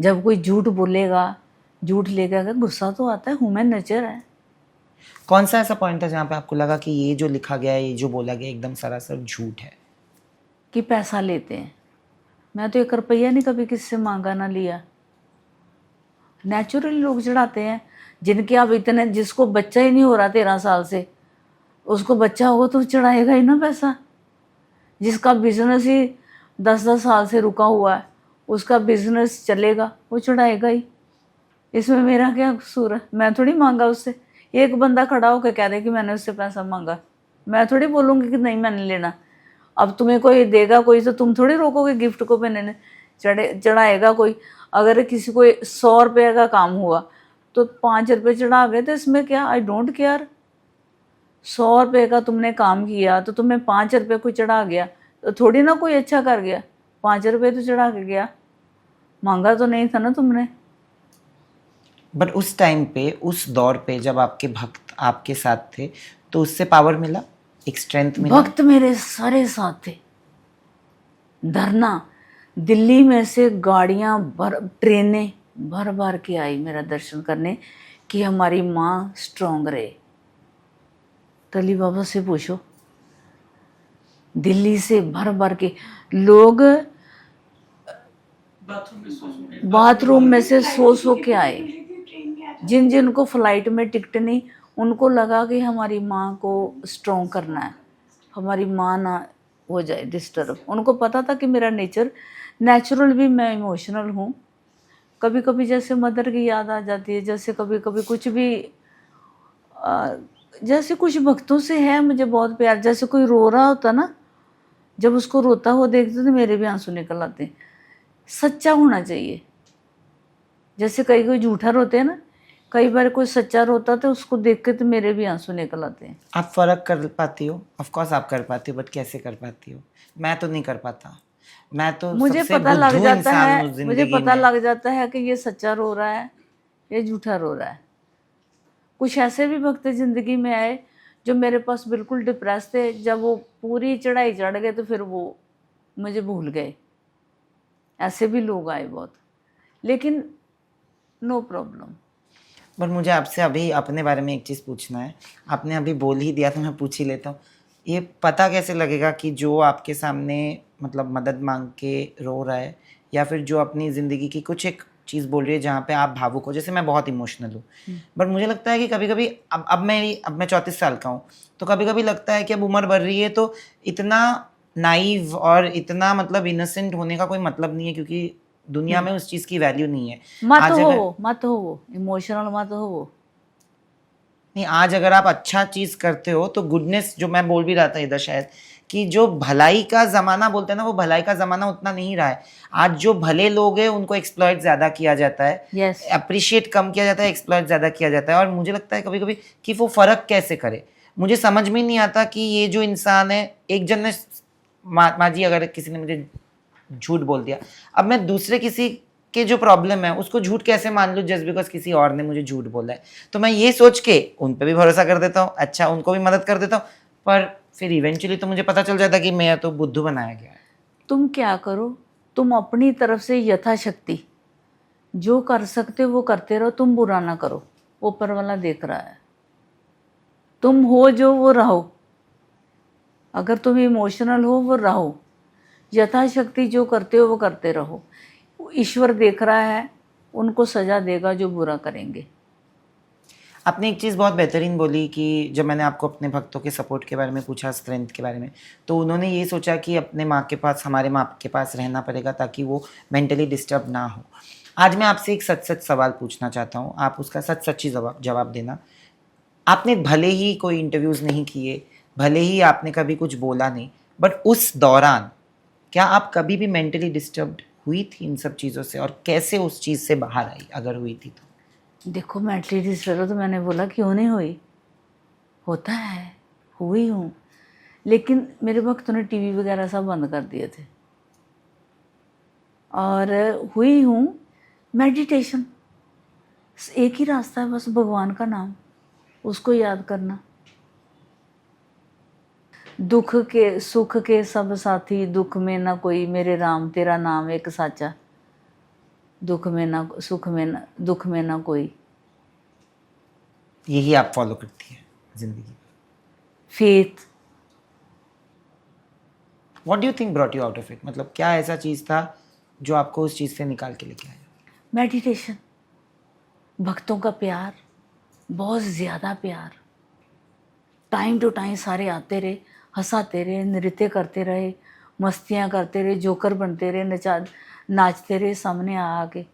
जब कोई झूठ बोलेगा, झूठ लेकर आएगा, गुस्सा तो आता है, ह्यूमन नेचर है। कौन सा ऐसा पॉइंट था जहाँ पे आपको लगा कि ये जो लिखा गया है, ये जो बोला गया एकदम सरासर झूठ है? कि पैसा लेते हैं। मैं तो 1 रुपया नहीं कभी किससे मांगा ना लिया। नेचुरली लोग चढ़ाते हैं, जिनके अब इतने, जिसको बच्चा ही नहीं हो रहा 13 साल से, उसको बच्चा होगा तो चढ़ाएगा ही ना पैसा। जिसका बिजनेस ही 10-10 साल से रुका हुआ है, उसका बिजनेस चलेगा, वो चढ़ाएगा ही। इसमें मेरा क्या कसूर है? मैं थोड़ी मांगा उससे। एक बंदा खड़ा होकर कह दे कि मैंने उससे पैसा मांगा, मैं थोड़ी बोलूँगी कि नहीं मैंने लेना। अब तुम्हें कोई देगा कोई, तो तुम थोड़ी रोकोगे गिफ्ट को मैंने चढ़ाएगा कोई। अगर किसी को 100 रुपये का काम हुआ तो 5 रुपये चढ़ा गए तो इसमें क्या, आई डोंट केयर। 100 रुपये का तुमने काम किया तो तुम्हें 5 रुपये कोई चढ़ा गया तो थोड़ी ना कोई अच्छा कर गया, 5 रुपये तो चढ़ा के गया, मांगा तो नहीं था ना तुमने। बट उस टाइम पे, उस दौर पे जब आपके भक्त आपके साथ थे तो उससे पावर मिला, एक स्ट्रेंथ मिला? भक्त मेरे सारे साथ थे। धरना, दिल्ली में से गाड़ियां भर, ट्रेनें भर भर के आई मेरा दर्शन करने कि हमारी माँ स्ट्रांग रहे। टली बाबा से पूछो, दिल्ली से भर भर के लोग बाथरूम में से सो के आए। जिन जिन को फ्लाइट में टिकट नहीं, उनको लगा कि हमारी माँ को स्ट्रॉन्ग करना है, हमारी माँ ना हो जाए डिस्टर्ब। उनको पता था कि मेरा नेचर नेचुरल भी, मैं इमोशनल हूँ। कभी कभी जैसे मदर की याद आ जाती है, जैसे कभी कभी कुछ भी जैसे कुछ भक्तों से है मुझे बहुत प्यार। जैसे कोई रो रहा होता ना, जब उसको रोता हुआ देखते तो मेरे भी आंसू निकल आते। सच्चा होना चाहिए। जैसे कई कोई झूठा रोते हैं ना, कई बार कोई सच्चा रोता तो उसको देख के तो मेरे भी आंसू निकल आते हैं। आप फर्क कर पाती हो? ऑफ कोर्स आप कर पाती हो, बट कैसे कर पाती हो? मैं तो नहीं कर पाता। मैं तो मुझे सबसे पता लग बुद्धू जाता इंसान है, हूँ मुझे जिंदगी पता में। लग जाता है कि ये सच्चा रो रहा है, ये झूठा रो रहा है। कुछ ऐसे भी भक्त जिंदगी में आए जो मेरे पास बिल्कुल डिप्रेस थे, जब वो पूरी चढ़ाई चढ़ गए तो फिर वो मुझे भूल गए। ऐसे भी लोग आए बहुत, लेकिन नो प्रॉब्लम। पर मुझे आपसे अभी अपने बारे में एक चीज़ पूछना है। आपने अभी बोल ही दिया तो मैं पूछ ही लेता हूँ। ये पता कैसे लगेगा कि जो आपके सामने मतलब मदद मांग के रो रहा है, या फिर जो अपनी ज़िंदगी की कुछ एक चीज़ बोल रही है जहाँ पे आप भावुक हो? जैसे मैं बहुत इमोशनल हूँ, बट मुझे लगता है कि कभी कभी अब मैं 34 साल का हूँ, तो कभी कभी लगता है कि अब उम्र बढ़ रही है तो इतना नाइव और इतना मतलब इनोसेंट होने का कोई मतलब नहीं है, क्योंकि दुनिया में उस चीज़ की वैल्यू नहीं है। मत हो इमोशनल मत हो। नहीं, आज अगर आप अच्छा चीज़ करते हो तो गुडनेस, जो मैं बोल भी रहा था इधर शायद, कि जो भलाई का ज़माना बोलते हैं ना, वो भलाई का ज़माना उतना नहीं रहा है। आज जो भले लोग हैं उनको एक्सप्लॉइट ज़्यादा किया जाता है, Yes. अप्रिशिएट कम किया जाता है, एक्सप्लॉइट ज़्यादा किया जाता है। और मुझे लगता है कभी कभी कि वो फ़र्क कैसे करे। मुझे समझ में नहीं आता कि ये जो इंसान है, एक जन ने माँ जी अगर किसी ने मुझे झूठ बोल दिया, अब मैं दूसरे किसी के जो प्रॉब्लम है उसको झूठ कैसे मान लूँ जस्ट बिकॉज किसी और ने मुझे झूठ बोला है? तो मैं ये सोच के उन पे भी भरोसा कर देता हूँ, अच्छा उनको भी मदद कर देता हूँ, पर फिर इवेंचुअली तो मुझे पता चल जाता कि मैं तो बुद्धू बनाया गया है। तुम क्या करो, तुम अपनी तरफ से यथाशक्ति जो कर सकते हो वो करते रहो, तुम बुरा ना करो, ऊपर वाला देख रहा है। तुम हो जो वो रहो, अगर तुम इमोशनल हो वो रहो, यथाशक्ति जो करते हो वो करते रहो। ईश्वर देख रहा है, उनको सजा देगा जो बुरा करेंगे। आपने एक चीज़ बहुत बेहतरीन बोली कि जब मैंने आपको अपने भक्तों के सपोर्ट के बारे में पूछा, स्ट्रेंथ के बारे में, तो उन्होंने ये सोचा कि अपने माँ के पास, हमारे माँ के पास रहना पड़ेगा ताकि वो मेंटली डिस्टर्ब ना हो। आज मैं आपसे एक सच सच सवाल पूछना चाहता हूँ, आप उसका सच सच्ची जवाब देना। आपने भले ही कोई इंटरव्यूज़ नहीं किए, भले ही आपने कभी कुछ बोला नहीं, बट उस दौरान क्या आप कभी भी मेंटली डिस्टर्ब्ड हुई थी इन सब चीज़ों से, और कैसे उस चीज़ से बाहर आई अगर हुई थी तो? देखो, मेंटली डिस्टर्ब तो मैंने बोला क्यों नहीं हुई, होता है, हुई हूँ। लेकिन मेरे भक्तों ने टीवी वगैरह सब बंद कर दिए थे, और हुई हूँ। मेडिटेशन, एक ही रास्ता है बस, भगवान का नाम, उसको याद करना। दुख के सुख के सब साथी, दुख में ना कोई, मेरे राम तेरा नाम एक साचा, दुख में ना सुख में ना दुख में ना कोई। यही आप फॉलो करती है जिंदगी? Faith. What do you think brought you out of it? मतलब क्या ऐसा चीज़ था जो आपको उस चीज़ से निकाल के लेके आया? मेडिटेशन, भक्तों का प्यार, बहुत ज़्यादा प्यार। टाइम टू टाइम सारे आते रहे, हंसाते रहे, नृत्य करते रहे, मस्तियाँ करते रहे, जोकर बनते रहे, नाचते रहे सामने आके।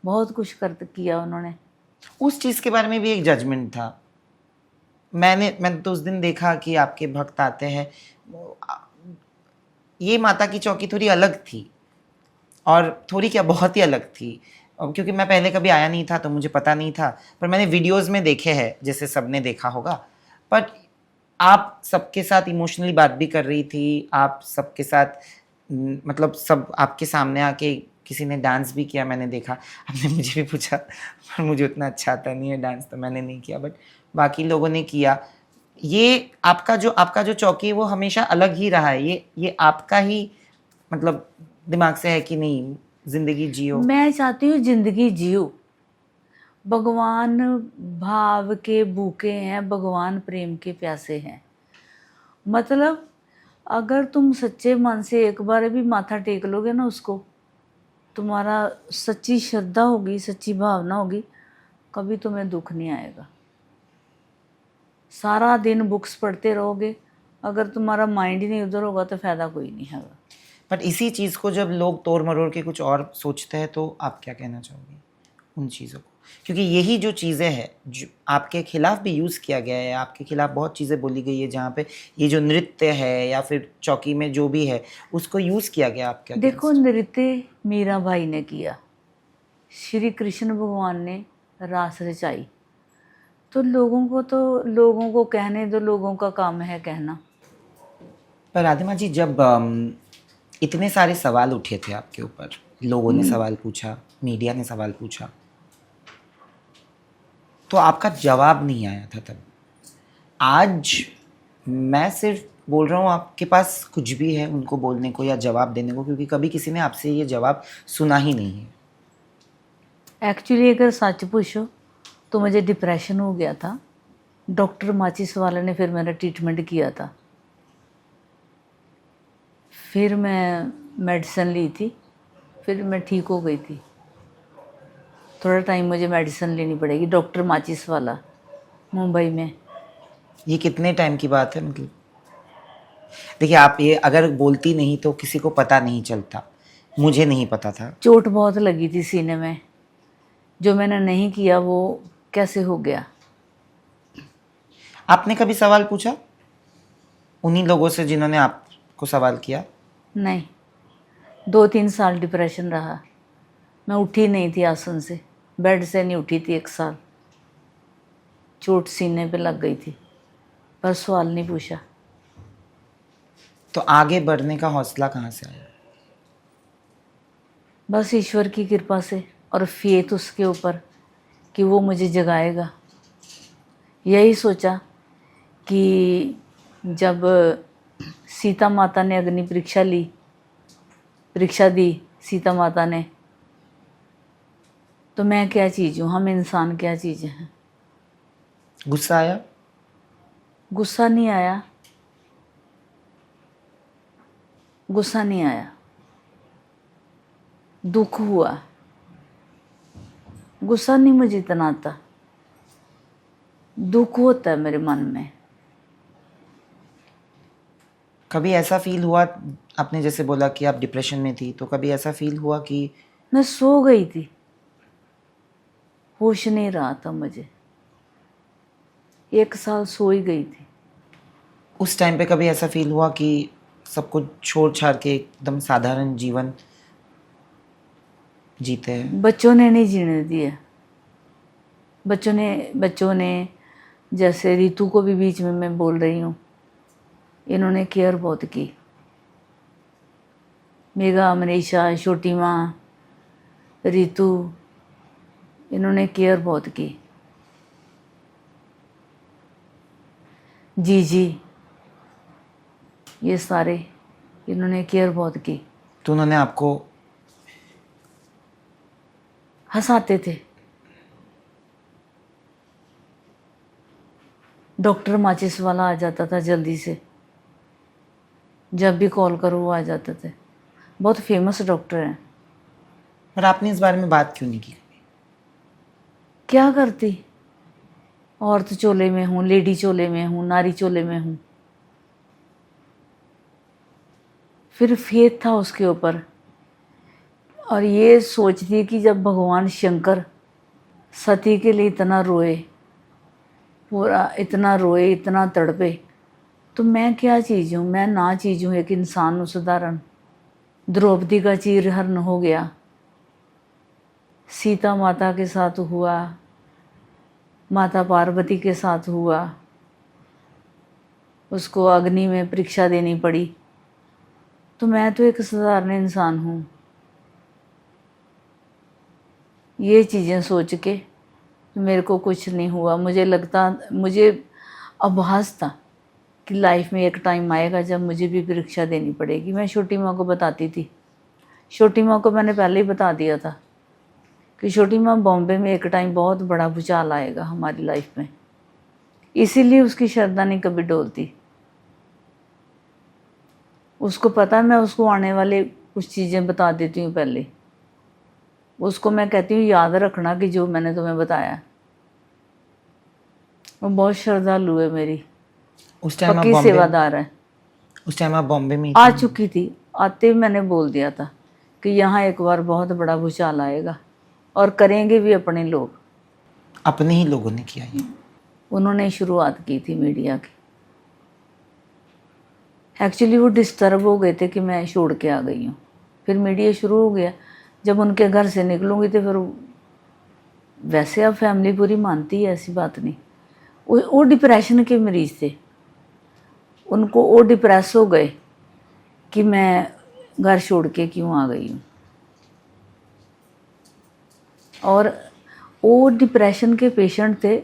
बहुत कुछ किया उन्होंने। उस चीज़ के बारे में भी एक जजमेंट था। मैंने तो उस दिन देखा कि आपके भक्त आते हैं, ये माता की चौकी थोड़ी अलग थी, और थोड़ी क्या, बहुत ही अलग थी। क्योंकि मैं पहले कभी आया नहीं था तो मुझे पता नहीं था, पर मैंने वीडियोस में देखे हैं, जैसे सबने देखा होगा। बट आप सबके साथ इमोशनली बात भी कर रही थी, आप सबके साथ मतलब सब आपके सामने आके किसी ने डांस भी किया, मैंने देखा। आपने मुझे भी पूछा, पर मुझे उतना अच्छा आता नहीं है डांस, तो मैंने नहीं किया, बट बाकी लोगों ने किया। ये आपका जो चौकी है वो हमेशा अलग ही रहा है। ये आपका ही मतलब दिमाग से है कि नहीं, जिंदगी जियो? मैं चाहती हूँ जिंदगी जियो। भगवान भाव के भूखे हैं, भगवान प्रेम के प्यासे हैं। मतलब अगर तुम सच्चे मन से एक बार भी माथा टेक लोगे ना उसको, तुम्हारा सच्ची श्रद्धा होगी, सच्ची भावना होगी, कभी तुम्हें दुख नहीं आएगा। सारा दिन बुक्स पढ़ते रहोगे, अगर तुम्हारा माइंड ही नहीं उधर होगा तो फ़ायदा कोई नहीं है। बट इसी चीज़ को जब लोग तोड़ मरोड़ के कुछ और सोचते हैं तो आप क्या कहना चाहोगी उन चीज़ों को? क्योंकि यही जो चीज़ें हैं जो आपके खिलाफ भी यूज़ किया गया है, आपके खिलाफ बहुत चीज़ें बोली गई है, जहाँ पे ये जो नृत्य है या फिर चौकी में जो भी है उसको यूज़ किया गया आपके against। देखो, नृत्य मीरा भाई ने किया, श्री कृष्ण भगवान ने रास रचाई, तो लोगों को कहने दो, लोगों का काम है कहना। पर राधिमा जी, जब इतने सारे सवाल उठे थे आपके ऊपर, लोगों ने सवाल पूछा, मीडिया ने सवाल पूछा, तो आपका जवाब नहीं आया था तब। आज मैं सिर्फ बोल रहा हूँ, आपके पास कुछ भी है उनको बोलने को या जवाब देने को, क्योंकि कभी किसी ने आपसे ये जवाब सुना ही नहीं है। एक्चुअली अगर सच पूछो तो मुझे डिप्रेशन हो गया था। डॉक्टर माचिस वाले ने फिर मेरा ट्रीटमेंट किया था, फिर मैं मेडिसिन ली थी, फिर मैं ठीक हो गई थी। थोड़ा टाइम मुझे मेडिसिन लेनी पड़ेगी, डॉक्टर माचिस वाला, मुंबई में। ये कितने टाइम की बात है? मतलब देखिए, आप ये अगर बोलती नहीं तो किसी को पता नहीं चलता, मुझे नहीं पता था। चोट बहुत लगी थी सीने में, जो मैंने नहीं किया वो कैसे हो गया। आपने कभी सवाल पूछा उन्हीं लोगों से जिन्होंने आपको सवाल किया? नहीं, 2-3 साल डिप्रेशन रहा। मैं उठी नहीं थी आसन से, बेड से नहीं उठी थी 1 साल। चोट सीने पे लग गई थी, पर सवाल नहीं पूछा। तो आगे बढ़ने का हौसला कहाँ से आया? बस ईश्वर की कृपा से, और फेथ उसके ऊपर कि वो मुझे जगाएगा। यही सोचा कि जब सीता माता ने अग्नि परीक्षा दी सीता माता ने। तो मैं क्या चीज़ हूँ, हम इंसान क्या चीज़ हैं। गुस्सा आया? गुस्सा नहीं आया, गुस्सा नहीं आया, दुख हुआ। गुस्सा नहीं मुझे इतना आता, दुख होता है मेरे मन में। कभी ऐसा फील हुआ, आपने जैसे बोला कि आप डिप्रेशन में थी, तो कभी ऐसा फील हुआ कि मैं सो गई थी, होश नहीं रहा था मुझे, 1 साल सो ही गई थी। उस टाइम पे कभी ऐसा फील हुआ कि सब कुछ छोड़ छाड़ के एकदम साधारण जीवन जीते हैं? बच्चों ने नहीं जीने दिया। बच्चों ने जैसे रितु को भी बीच में मैं बोल रही हूँ, इन्होंने केयर बहुत की। मेघा, मनीषा, छोटी माँ, रितु, इन्होंने केयर बहुत की। जी ये सारे इन्होंने केयर बहुत की। तो उन्होंने आपको हंसाते थे। डॉक्टर माचिस वाला आ जाता था जल्दी से, जब भी कॉल करो वो आ जाते थे। बहुत फेमस डॉक्टर हैं। पर आपने इस बारे में बात क्यों नहीं की? क्या करती, औरत चोले में हूँ, लेडी चोले में हूँ, नारी चोले में हूँ। फिर फेथ था उसके ऊपर, और ये सोचती कि जब भगवान शंकर सती के लिए इतना रोए, पूरा इतना रोए, इतना तड़पे, तो मैं क्या चीज़ हूँ, मैं ना चीज़ हूँ, एक इंसान हूँ साधारण। द्रौपदी का चीरहरण हो गया, सीता माता के साथ हुआ, माता पार्वती के साथ हुआ, उसको अग्नि में परीक्षा देनी पड़ी। तो मैं तो एक साधारण इंसान हूँ। ये चीज़ें सोच के मेरे को कुछ नहीं हुआ। मुझे आभास था कि लाइफ में एक टाइम आएगा जब मुझे भी परीक्षा देनी पड़ेगी। मैं छोटी माँ को बताती थी, छोटी माँ को मैंने पहले ही बता दिया था कि छोटी माँ, बॉम्बे में एक टाइम बहुत बड़ा भूचाल आएगा हमारी लाइफ में। इसीलिए उसकी श्रद्धा नहीं कभी डोलती। उसको पता है मैं उसको आने वाले कुछ चीज़ें बता देती हूँ पहले। उसको मैं कहती हूँ याद रखना कि जो मैंने तुम्हें बताया। वो बहुत श्रद्धालु है मेरी, उस टाइम आप पक्की बॉम्बे सेवादार है। उस टाइम आप बॉम्बे में ही आ थी? चुकी थी, आते ही मैंने बोल दिया था कि यहाँ एक बार बहुत बड़ा भूचाल आएगा और करेंगे भी अपने लोग। अपने ही लोगों ने किया ये? उन्होंने शुरुआत की थी मीडिया की। एक्चुअली वो डिस्टर्ब हो गए थे कि मैं छोड़ के आ गई हूँ। फिर मीडिया शुरू हो गया। जब उनके घर से निकलूँगी तो फिर वैसे अब फैमिली पूरी मानती है, ऐसी बात नहीं। वो डिप्रेशन के मरीज़ थे, उनको वो डिप्रेस हो गए कि मैं घर छोड़ के क्यों आ गई हूँ। और वो डिप्रेशन के पेशेंट थे,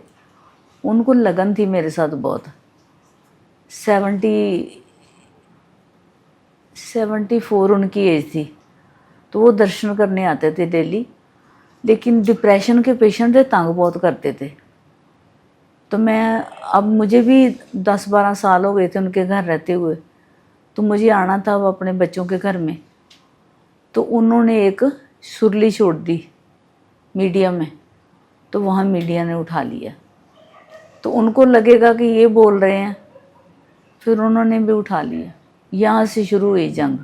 उनको लगन थी मेरे साथ बहुत। 74 उनकी एज थी, तो वो दर्शन करने आते थे डेली। लेकिन डिप्रेशन के पेशेंट थे, तंग बहुत करते थे। तो मैं, अब मुझे भी 10-12 साल हो गए थे उनके घर रहते हुए, तो मुझे आना था अब अपने बच्चों के घर में। तो उन्होंने एक सुरली छोड़ दी मीडिया में, तो वहाँ मीडिया ने उठा लिया। तो उनको लगेगा कि ये बोल रहे हैं, फिर उन्होंने भी उठा लिया। यहाँ से शुरू हुई जंग।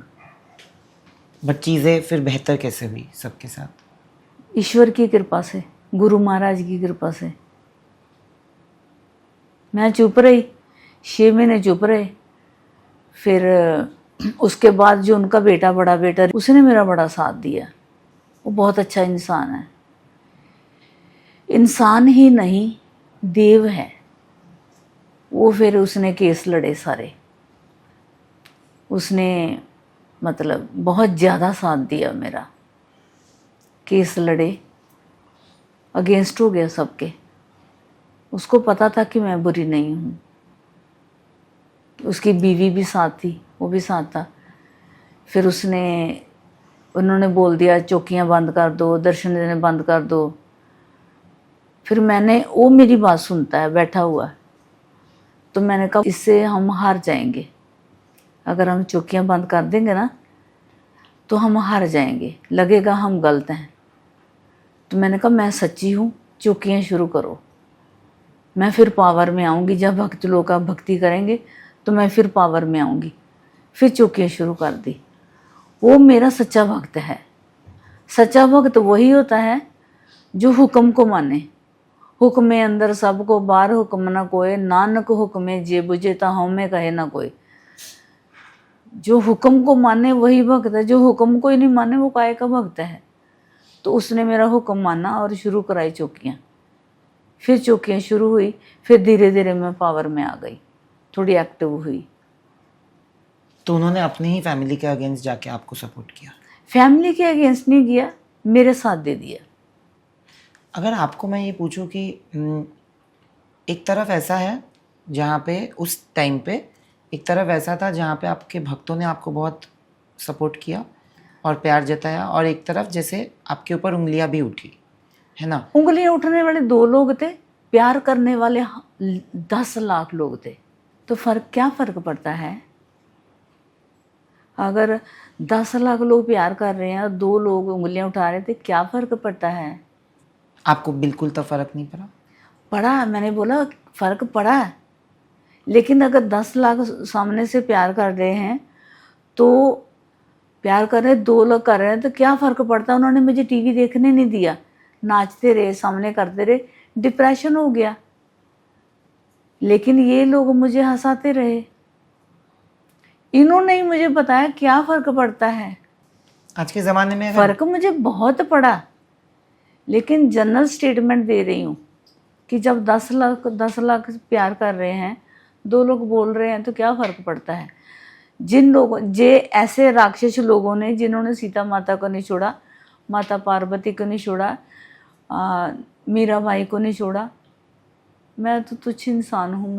बट चीज़ें फिर बेहतर कैसे हुई सबके साथ? ईश्वर की कृपा से, गुरु महाराज की कृपा से। मैं चुप रही, 6 महीने चुप रहे। फिर उसके बाद जो उनका बेटा, बड़ा बेटा, उसने मेरा बड़ा साथ दिया। वो बहुत अच्छा इंसान है, इंसान ही नहीं देव है वो। फिर उसने केस लड़े सारे, उसने मतलब बहुत ज़्यादा साथ दिया मेरा। केस लड़े, अगेंस्ट हो गया सबके। उसको पता था कि मैं बुरी नहीं हूँ। उसकी बीवी भी साथ थी, वो भी साथ था। फिर उसने उन्होंने बोल दिया चौकियाँ बंद कर दो, दर्शन देने बंद कर दो। फिर मैंने, वो मेरी बात सुनता है बैठा हुआ, तो मैंने कहा इससे हम हार जाएंगे, अगर हम चौकियाँ बंद कर देंगे ना तो हम हार जाएंगे, लगेगा हम गलत हैं। तो मैंने कहा मैं सच्ची हूँ, चौकियाँ शुरू करो, मैं फिर पावर में आऊँगी। जब भक्त लोग का भक्ति करेंगे तो मैं फिर पावर में आऊँगी। फिर चौकियाँ शुरू कर दी। वो मेरा सच्चा भक्त है। सच्चा भक्त वही होता है जो हुक्म को माने। हुक्मे अंदर सबको बाहर हुक्म ना कोई, नानक हुक्मे जे बुझे ता हमें कहे ना कोई। जो हुक्म को माने वही भक्त है, जो हुक्म को ही नहीं माने वो काहे का भक्त है। तो उसने मेरा हुक्म माना और शुरू कराई चौकियाँ। फिर चौकियाँ शुरू हुई, फिर धीरे धीरे मैं पावर में आ गई, थोड़ी एक्टिव हुई। तो उन्होंने अपनी ही फैमिली के अगेंस्ट जाके आपको सपोर्ट किया? फैमिली के अगेंस्ट नहीं किया, मेरे साथ दे दिया। अगर आपको मैं ये पूछूं कि एक तरफ ऐसा है जहाँ पे उस टाइम पे, एक तरफ ऐसा था जहाँ पे आपके भक्तों ने आपको बहुत सपोर्ट किया और प्यार जताया, और एक तरफ जैसे आपके ऊपर उंगलियां भी उठी, है ना? उंगलियां उठने वाले 2 लोग थे, प्यार करने वाले 10 लाख लोग थे। तो क्या फ़र्क पड़ता है? अगर 10 लाख लोग प्यार कर रहे हैं और 2 लोग उंगलियां उठा रहे थे, क्या फ़र्क पड़ता है? आपको बिल्कुल तो फ़र्क नहीं पड़ा? पड़ा, मैंने बोला फ़र्क पड़ा। लेकिन अगर 10 लाख सामने से प्यार कर रहे हैं, तो प्यार कर रहे 2 लोग कर रहे हैं, तो क्या फ़र्क पड़ता? उन्होंने मुझे टीवी देखने नहीं दिया, नाचते रहे, सामने करते रहे, डिप्रेशन हो गया। लेकिन ये लोग मुझे हंसाते रहे। इन्होंने ही मुझे बताया क्या फ़र्क पड़ता है। आज के ज़माने में फ़र्क मुझे बहुत पड़ा, लेकिन जनरल स्टेटमेंट दे रही हूँ कि जब 10 लाख प्यार कर रहे हैं, 2 लोग बोल रहे हैं, तो क्या फ़र्क पड़ता है। जिन लोगों, ऐसे राक्षस लोगों ने जिन्होंने सीता माता को नहीं छोड़ा, माता पार्वती को नहीं छोड़ा, मीरा बाई को नहीं छोड़ा, मैं तो तुच्छ इंसान हूँ,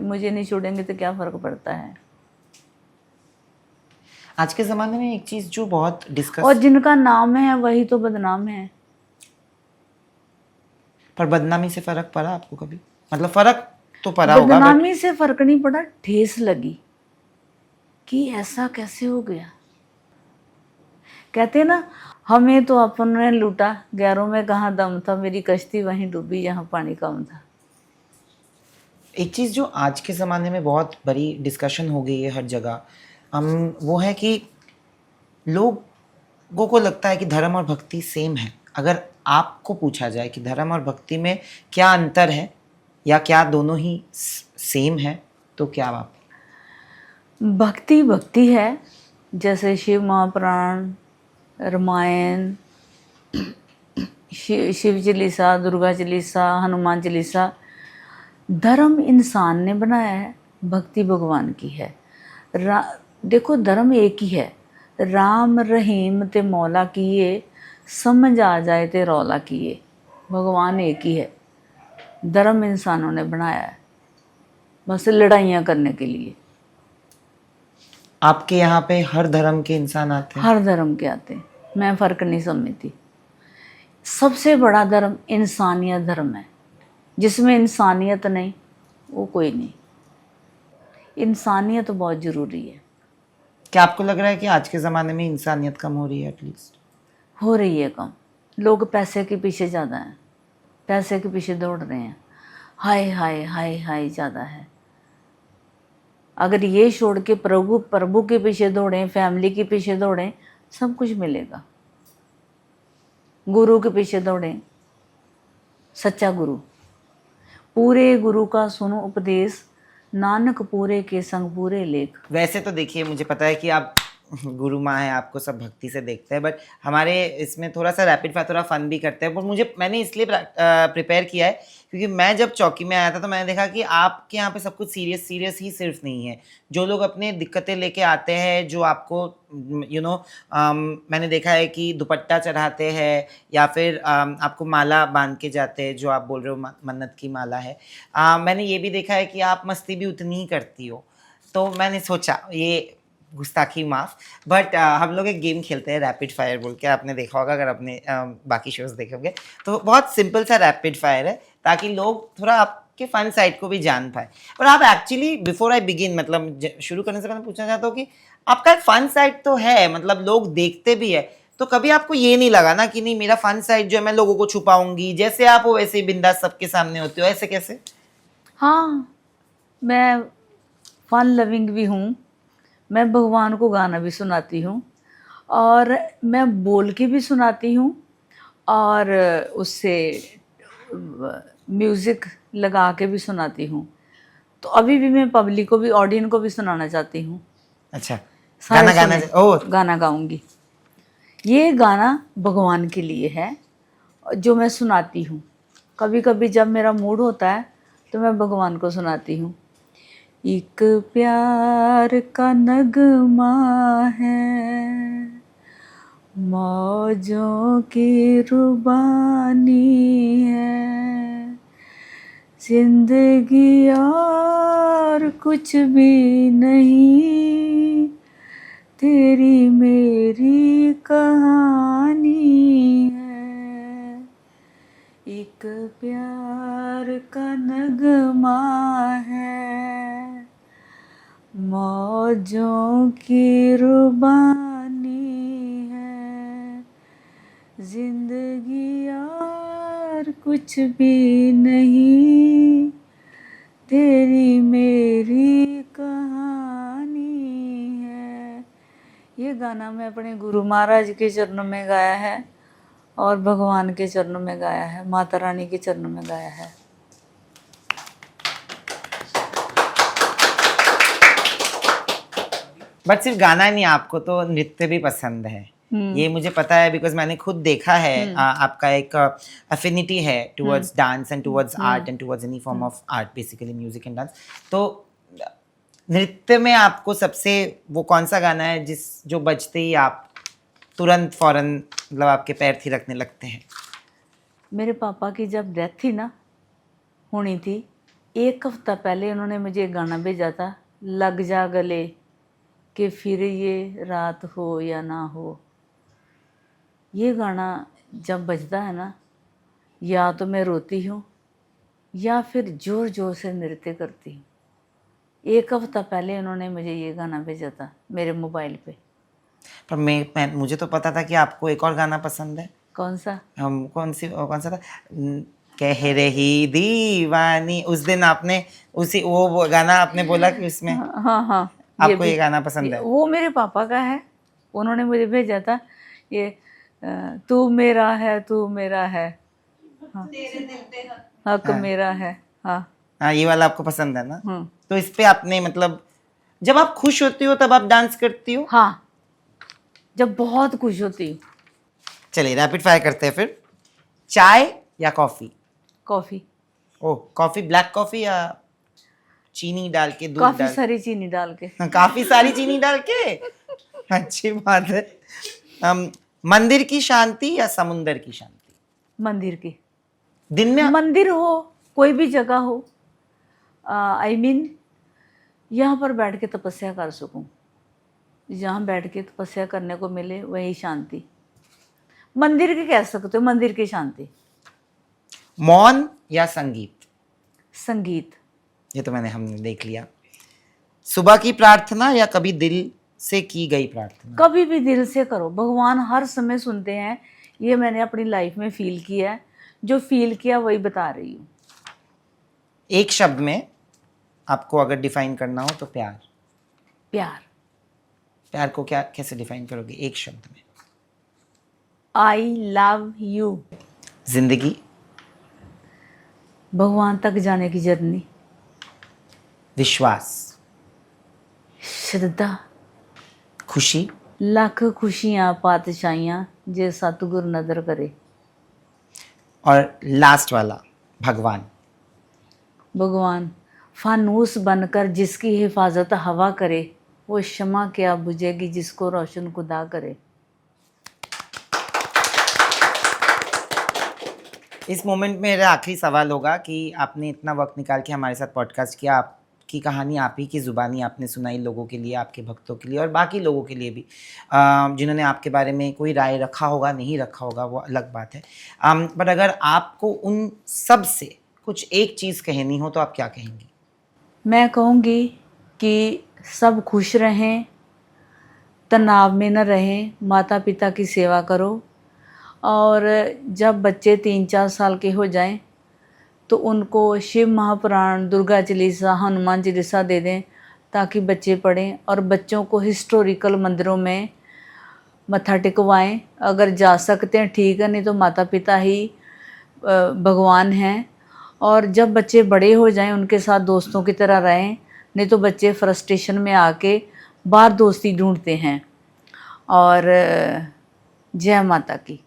मुझे नहीं छोड़ेंगे तो क्या फ़र्क पड़ता है। आज के ज़माने में एक चीज़ जो बहुत डिस्कस, और जिनका नाम है वही तो बदनाम है। पर बदनामी से फ़र्क पड़ा आपको कभी? मतलब फ़र्क तो पड़ा होगा, बदनामी से फ़र्क नहीं पड़ा, ठेस लगी कि ऐसा कैसे हो गया। कहते ना, हमें तो अपने लूटा, गैरों में कहाँ दम था, मेरी कश्ती वहीं डूबी जहाँ पानी कम था। एक चीज़ जो आज के ज़माने में बहुत बड़ी डिस्कशन हो गई है हर जगह, वो है कि लोगों को लगता है कि धर्म और भक्ति सेम है। अगर आपको पूछा जाए कि धर्म और भक्ति में क्या अंतर है या क्या दोनों ही सेम है, तो क्या आप? भक्ति भक्ति है, जैसे शिव महापुराण, रामायण, शिव चालीसा, दुर्गा चालीसा, हनुमान चालीसा। धर्म इंसान ने बनाया है, भक्ति भगवान की है। देखो धर्म एक ही है, राम रहीम ते मौला किए, समझ आ जाए ते रौला किए। भगवान एक ही है, धर्म इंसानों ने बनाया है बस लड़ाइयाँ करने के लिए। आपके यहाँ पे हर धर्म के इंसान आते हैं? हर धर्म के आते हैं, मैं फ़र्क नहीं समझती। सबसे बड़ा धर्म इंसानियत धर्म है, जिसमें इंसानियत नहीं वो कोई नहीं। इंसानियत बहुत ज़रूरी है। क्या आपको लग रहा है कि आज के ज़माने में इंसानियत कम हो रही है? एटलीस्ट हो रही है कम। लोग पैसे के पीछे ज़्यादा हैं, पैसे के पीछे दौड़ रहे हैं, हाय हाय हाय हाय ज़्यादा है। अगर ये छोड़ के प्रभु के पीछे दौड़ें, फैमिली के पीछे दौड़ें, सब कुछ मिलेगा। गुरु के पीछे दौड़ें, सच्चा गुरु, पूरे गुरु का सुनो उपदेश, नानक पूरे के संग पूरे लेख। वैसे तो देखिए, मुझे पता है कि आप गुरु माँ है, आपको सब भक्ति से देखते हैं, बट हमारे इसमें थोड़ा सा रैपिड फायर, थोड़ा फन भी करते हैं। पर मैंने इसलिए प्रिपेयर किया है क्योंकि मैं जब चौकी में आया था तो मैंने देखा कि आपके यहाँ पे सब कुछ सीरियस ही सिर्फ नहीं है। जो लोग अपने दिक्कतें लेके आते हैं, जो आपको मैंने देखा है कि दुपट्टा चढ़ाते हैं या फिर आपको माला बांध के जाते हैं, जो आप बोल रहे हो मन्नत की माला है। मैंने ये भी देखा है कि आप मस्ती भी उतनी ही करती हो। तो मैंने सोचा ये गुस्ताखी माफ, बट हम लोग एक गेम खेलते हैं रैपिड फायर बोल के, आपने देखा होगा अगर आपने बाकी शोज देखे होंगे। तो बहुत सिंपल सा रैपिड फायर है ताकि लोग थोड़ा आपके फन साइड को भी जान पाए। और आप एक्चुअली बिफोर आई बिगिन, मतलब शुरू करने से पहले पूछना चाहता हूँ कि आपका एक फन साइड तो है, मतलब लोग देखते भी है, तो कभी आपको ये नहीं लगा ना कि नहीं मेरा फन साइड जो है मैं लोगों को छुपाऊंगी, जैसे आप हो वैसे ही बिंदास सबके सामने होते हो, ऐसे कैसे? हाँ, मैं फन लविंग भी हूँ। मैं भगवान को गाना भी सुनाती हूँ और मैं बोल के भी सुनाती हूँ और उससे म्यूज़िक लगा के भी सुनाती हूँ। तो अभी भी मैं पब्लिक को भी, ऑडियंस को भी सुनाना चाहती हूँ। अच्छा, सारे गाना गाना सुने। ओ गाना गाऊंगी। ये गाना भगवान के लिए है जो मैं सुनाती हूँ। कभी कभी जब मेरा मूड होता है तो मैं भगवान को सुनाती हूँ। एक प्यार का नगमा है, मौजों की रुबानी है, जिंदगी और कुछ भी नहीं, तेरी मेरी कहानी है। एक प्यार का नगमा है, मौजों की रुबानी है, जिंदगी और कुछ भी नहीं, तेरी मेरी कहानी है। ये गाना मैं अपने गुरु महाराज के चरणों में गाया है और भगवान के चरणों में गाया है, माता रानी के चरणों में गाया है। बट सिर्फ गाना नहीं, आपको तो नृत्य भी पसंद है, ये मुझे पता है बिकॉज मैंने खुद देखा है। आपका एक अफिनिटी है towards dance and towards art and towards any form of art, basically music and dance. तो नृत्य में आपको सबसे वो कौन सा गाना है जो बजते ही आप तुरंत फौरन मतलब आपके पैर थिरकने लगते हैं? मेरे पापा की जब डेथ थी ना, होनी थी, 1 हफ्ता पहले उन्होंने मुझे एक गाना भेजा था, लग जा गले कि फिर ये रात हो या ना हो। ये गाना जब बजता है ना, या तो मैं रोती हूँ या फिर ज़ोर ज़ोर से नृत्य करती हूँ। 1 हफ्ता पहले उन्होंने मुझे ये गाना भेजा था मेरे मोबाइल पे। पर मुझे तो पता था कि आपको एक और गाना पसंद है। कौन सा? कौन सा था? कह रही दीवानी, उस दिन आपने वो गाना आपने बोला कि उसमें हाँ हाँ, आपको ये गाना पसंद है। वो मेरे पापा का है, उन्होंने मुझे भेजा था ये, तू मेरा है, तू मेरा है, हाँ, हक मेरा है। हाँ हाँ, ये वाला आपको पसंद है ना? तो इस पे आपने मतलब जब आप खुश होती हो तब आप डांस करती हो? हाँ, जब बहुत खुश होती हूँ। चलिए रैपिड फायर करते हैं फिर। चाय या कॉफी? कॉफी। ओह, कॉफी ब्लैक कॉफी या चीनी डाल के, दूध काफी डाल? सारी चीनी डाल के। काफी सारी चीनी डाल के, अच्छी बात है। मंदिर की शांति या समुंदर की शांति? मंदिर की। दिन में मंदिर हो, कोई भी जगह हो, आई मीन यहाँ पर बैठ के तपस्या कर सकूं, जहाँ बैठ के तपस्या करने को मिले वही शांति। मंदिर की कह सकते हो, मंदिर की शांति। मौन या संगीत? संगीत। ये तो हमने देख लिया। सुबह की प्रार्थना या कभी दिल से की गई प्रार्थना? कभी भी दिल से करो, भगवान हर समय सुनते हैं। ये मैंने अपनी लाइफ में फील किया है, जो फील किया वही बता रही हूँ। एक शब्द में आपको अगर डिफाइन करना हो तो प्यार। प्यार। प्यार को कैसे डिफाइन करोगे एक शब्द में? I love you. जिंदगी? भगवान तक जाने की जर्नी। विश्वास? श्रद्धा। खुशी? लख खुशियाँ पातशाहियाँ जे सतगुर नदर करे। और लास्ट वाला भगवान? भगवान फानूस बनकर जिसकी हिफाजत हवा करे, वो शमा क्या बुझेगी जिसको रोशन खुदा करे। इस मोमेंट में मेरा आखिरी सवाल होगा कि आपने इतना वक्त निकाल के हमारे साथ पॉडकास्ट किया, आपकी की कहानी आप ही की ज़ुबानी आपने सुनाई लोगों के लिए, आपके भक्तों के लिए और बाकी लोगों के लिए भी, जिन्होंने आपके बारे में कोई राय रखा होगा, नहीं रखा होगा, वो अलग बात है। बट अगर आपको उन सब से कुछ एक चीज़ कहनी हो तो आप क्या कहेंगी? मैं कहूँगी कि सब खुश रहें, तनाव में न रहें, माता पिता की सेवा करो और जब बच्चे 3-4 साल के हो जाएं तो उनको शिव महापुराण, दुर्गा चालीसा, हनुमान चालीसा दे दें ताकि बच्चे पढ़ें और बच्चों को हिस्टोरिकल मंदिरों में मत्था टिकवाएं। अगर जा सकते हैं ठीक है, नहीं तो माता पिता ही भगवान हैं। और जब बच्चे बड़े हो जाएं उनके साथ दोस्तों की तरह रहें, नहीं तो बच्चे फ्रस्ट्रेशन में आके बाहर दोस्ती ढूंढते हैं। और जय माता की।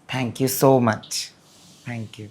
Thank you so much. Thank you.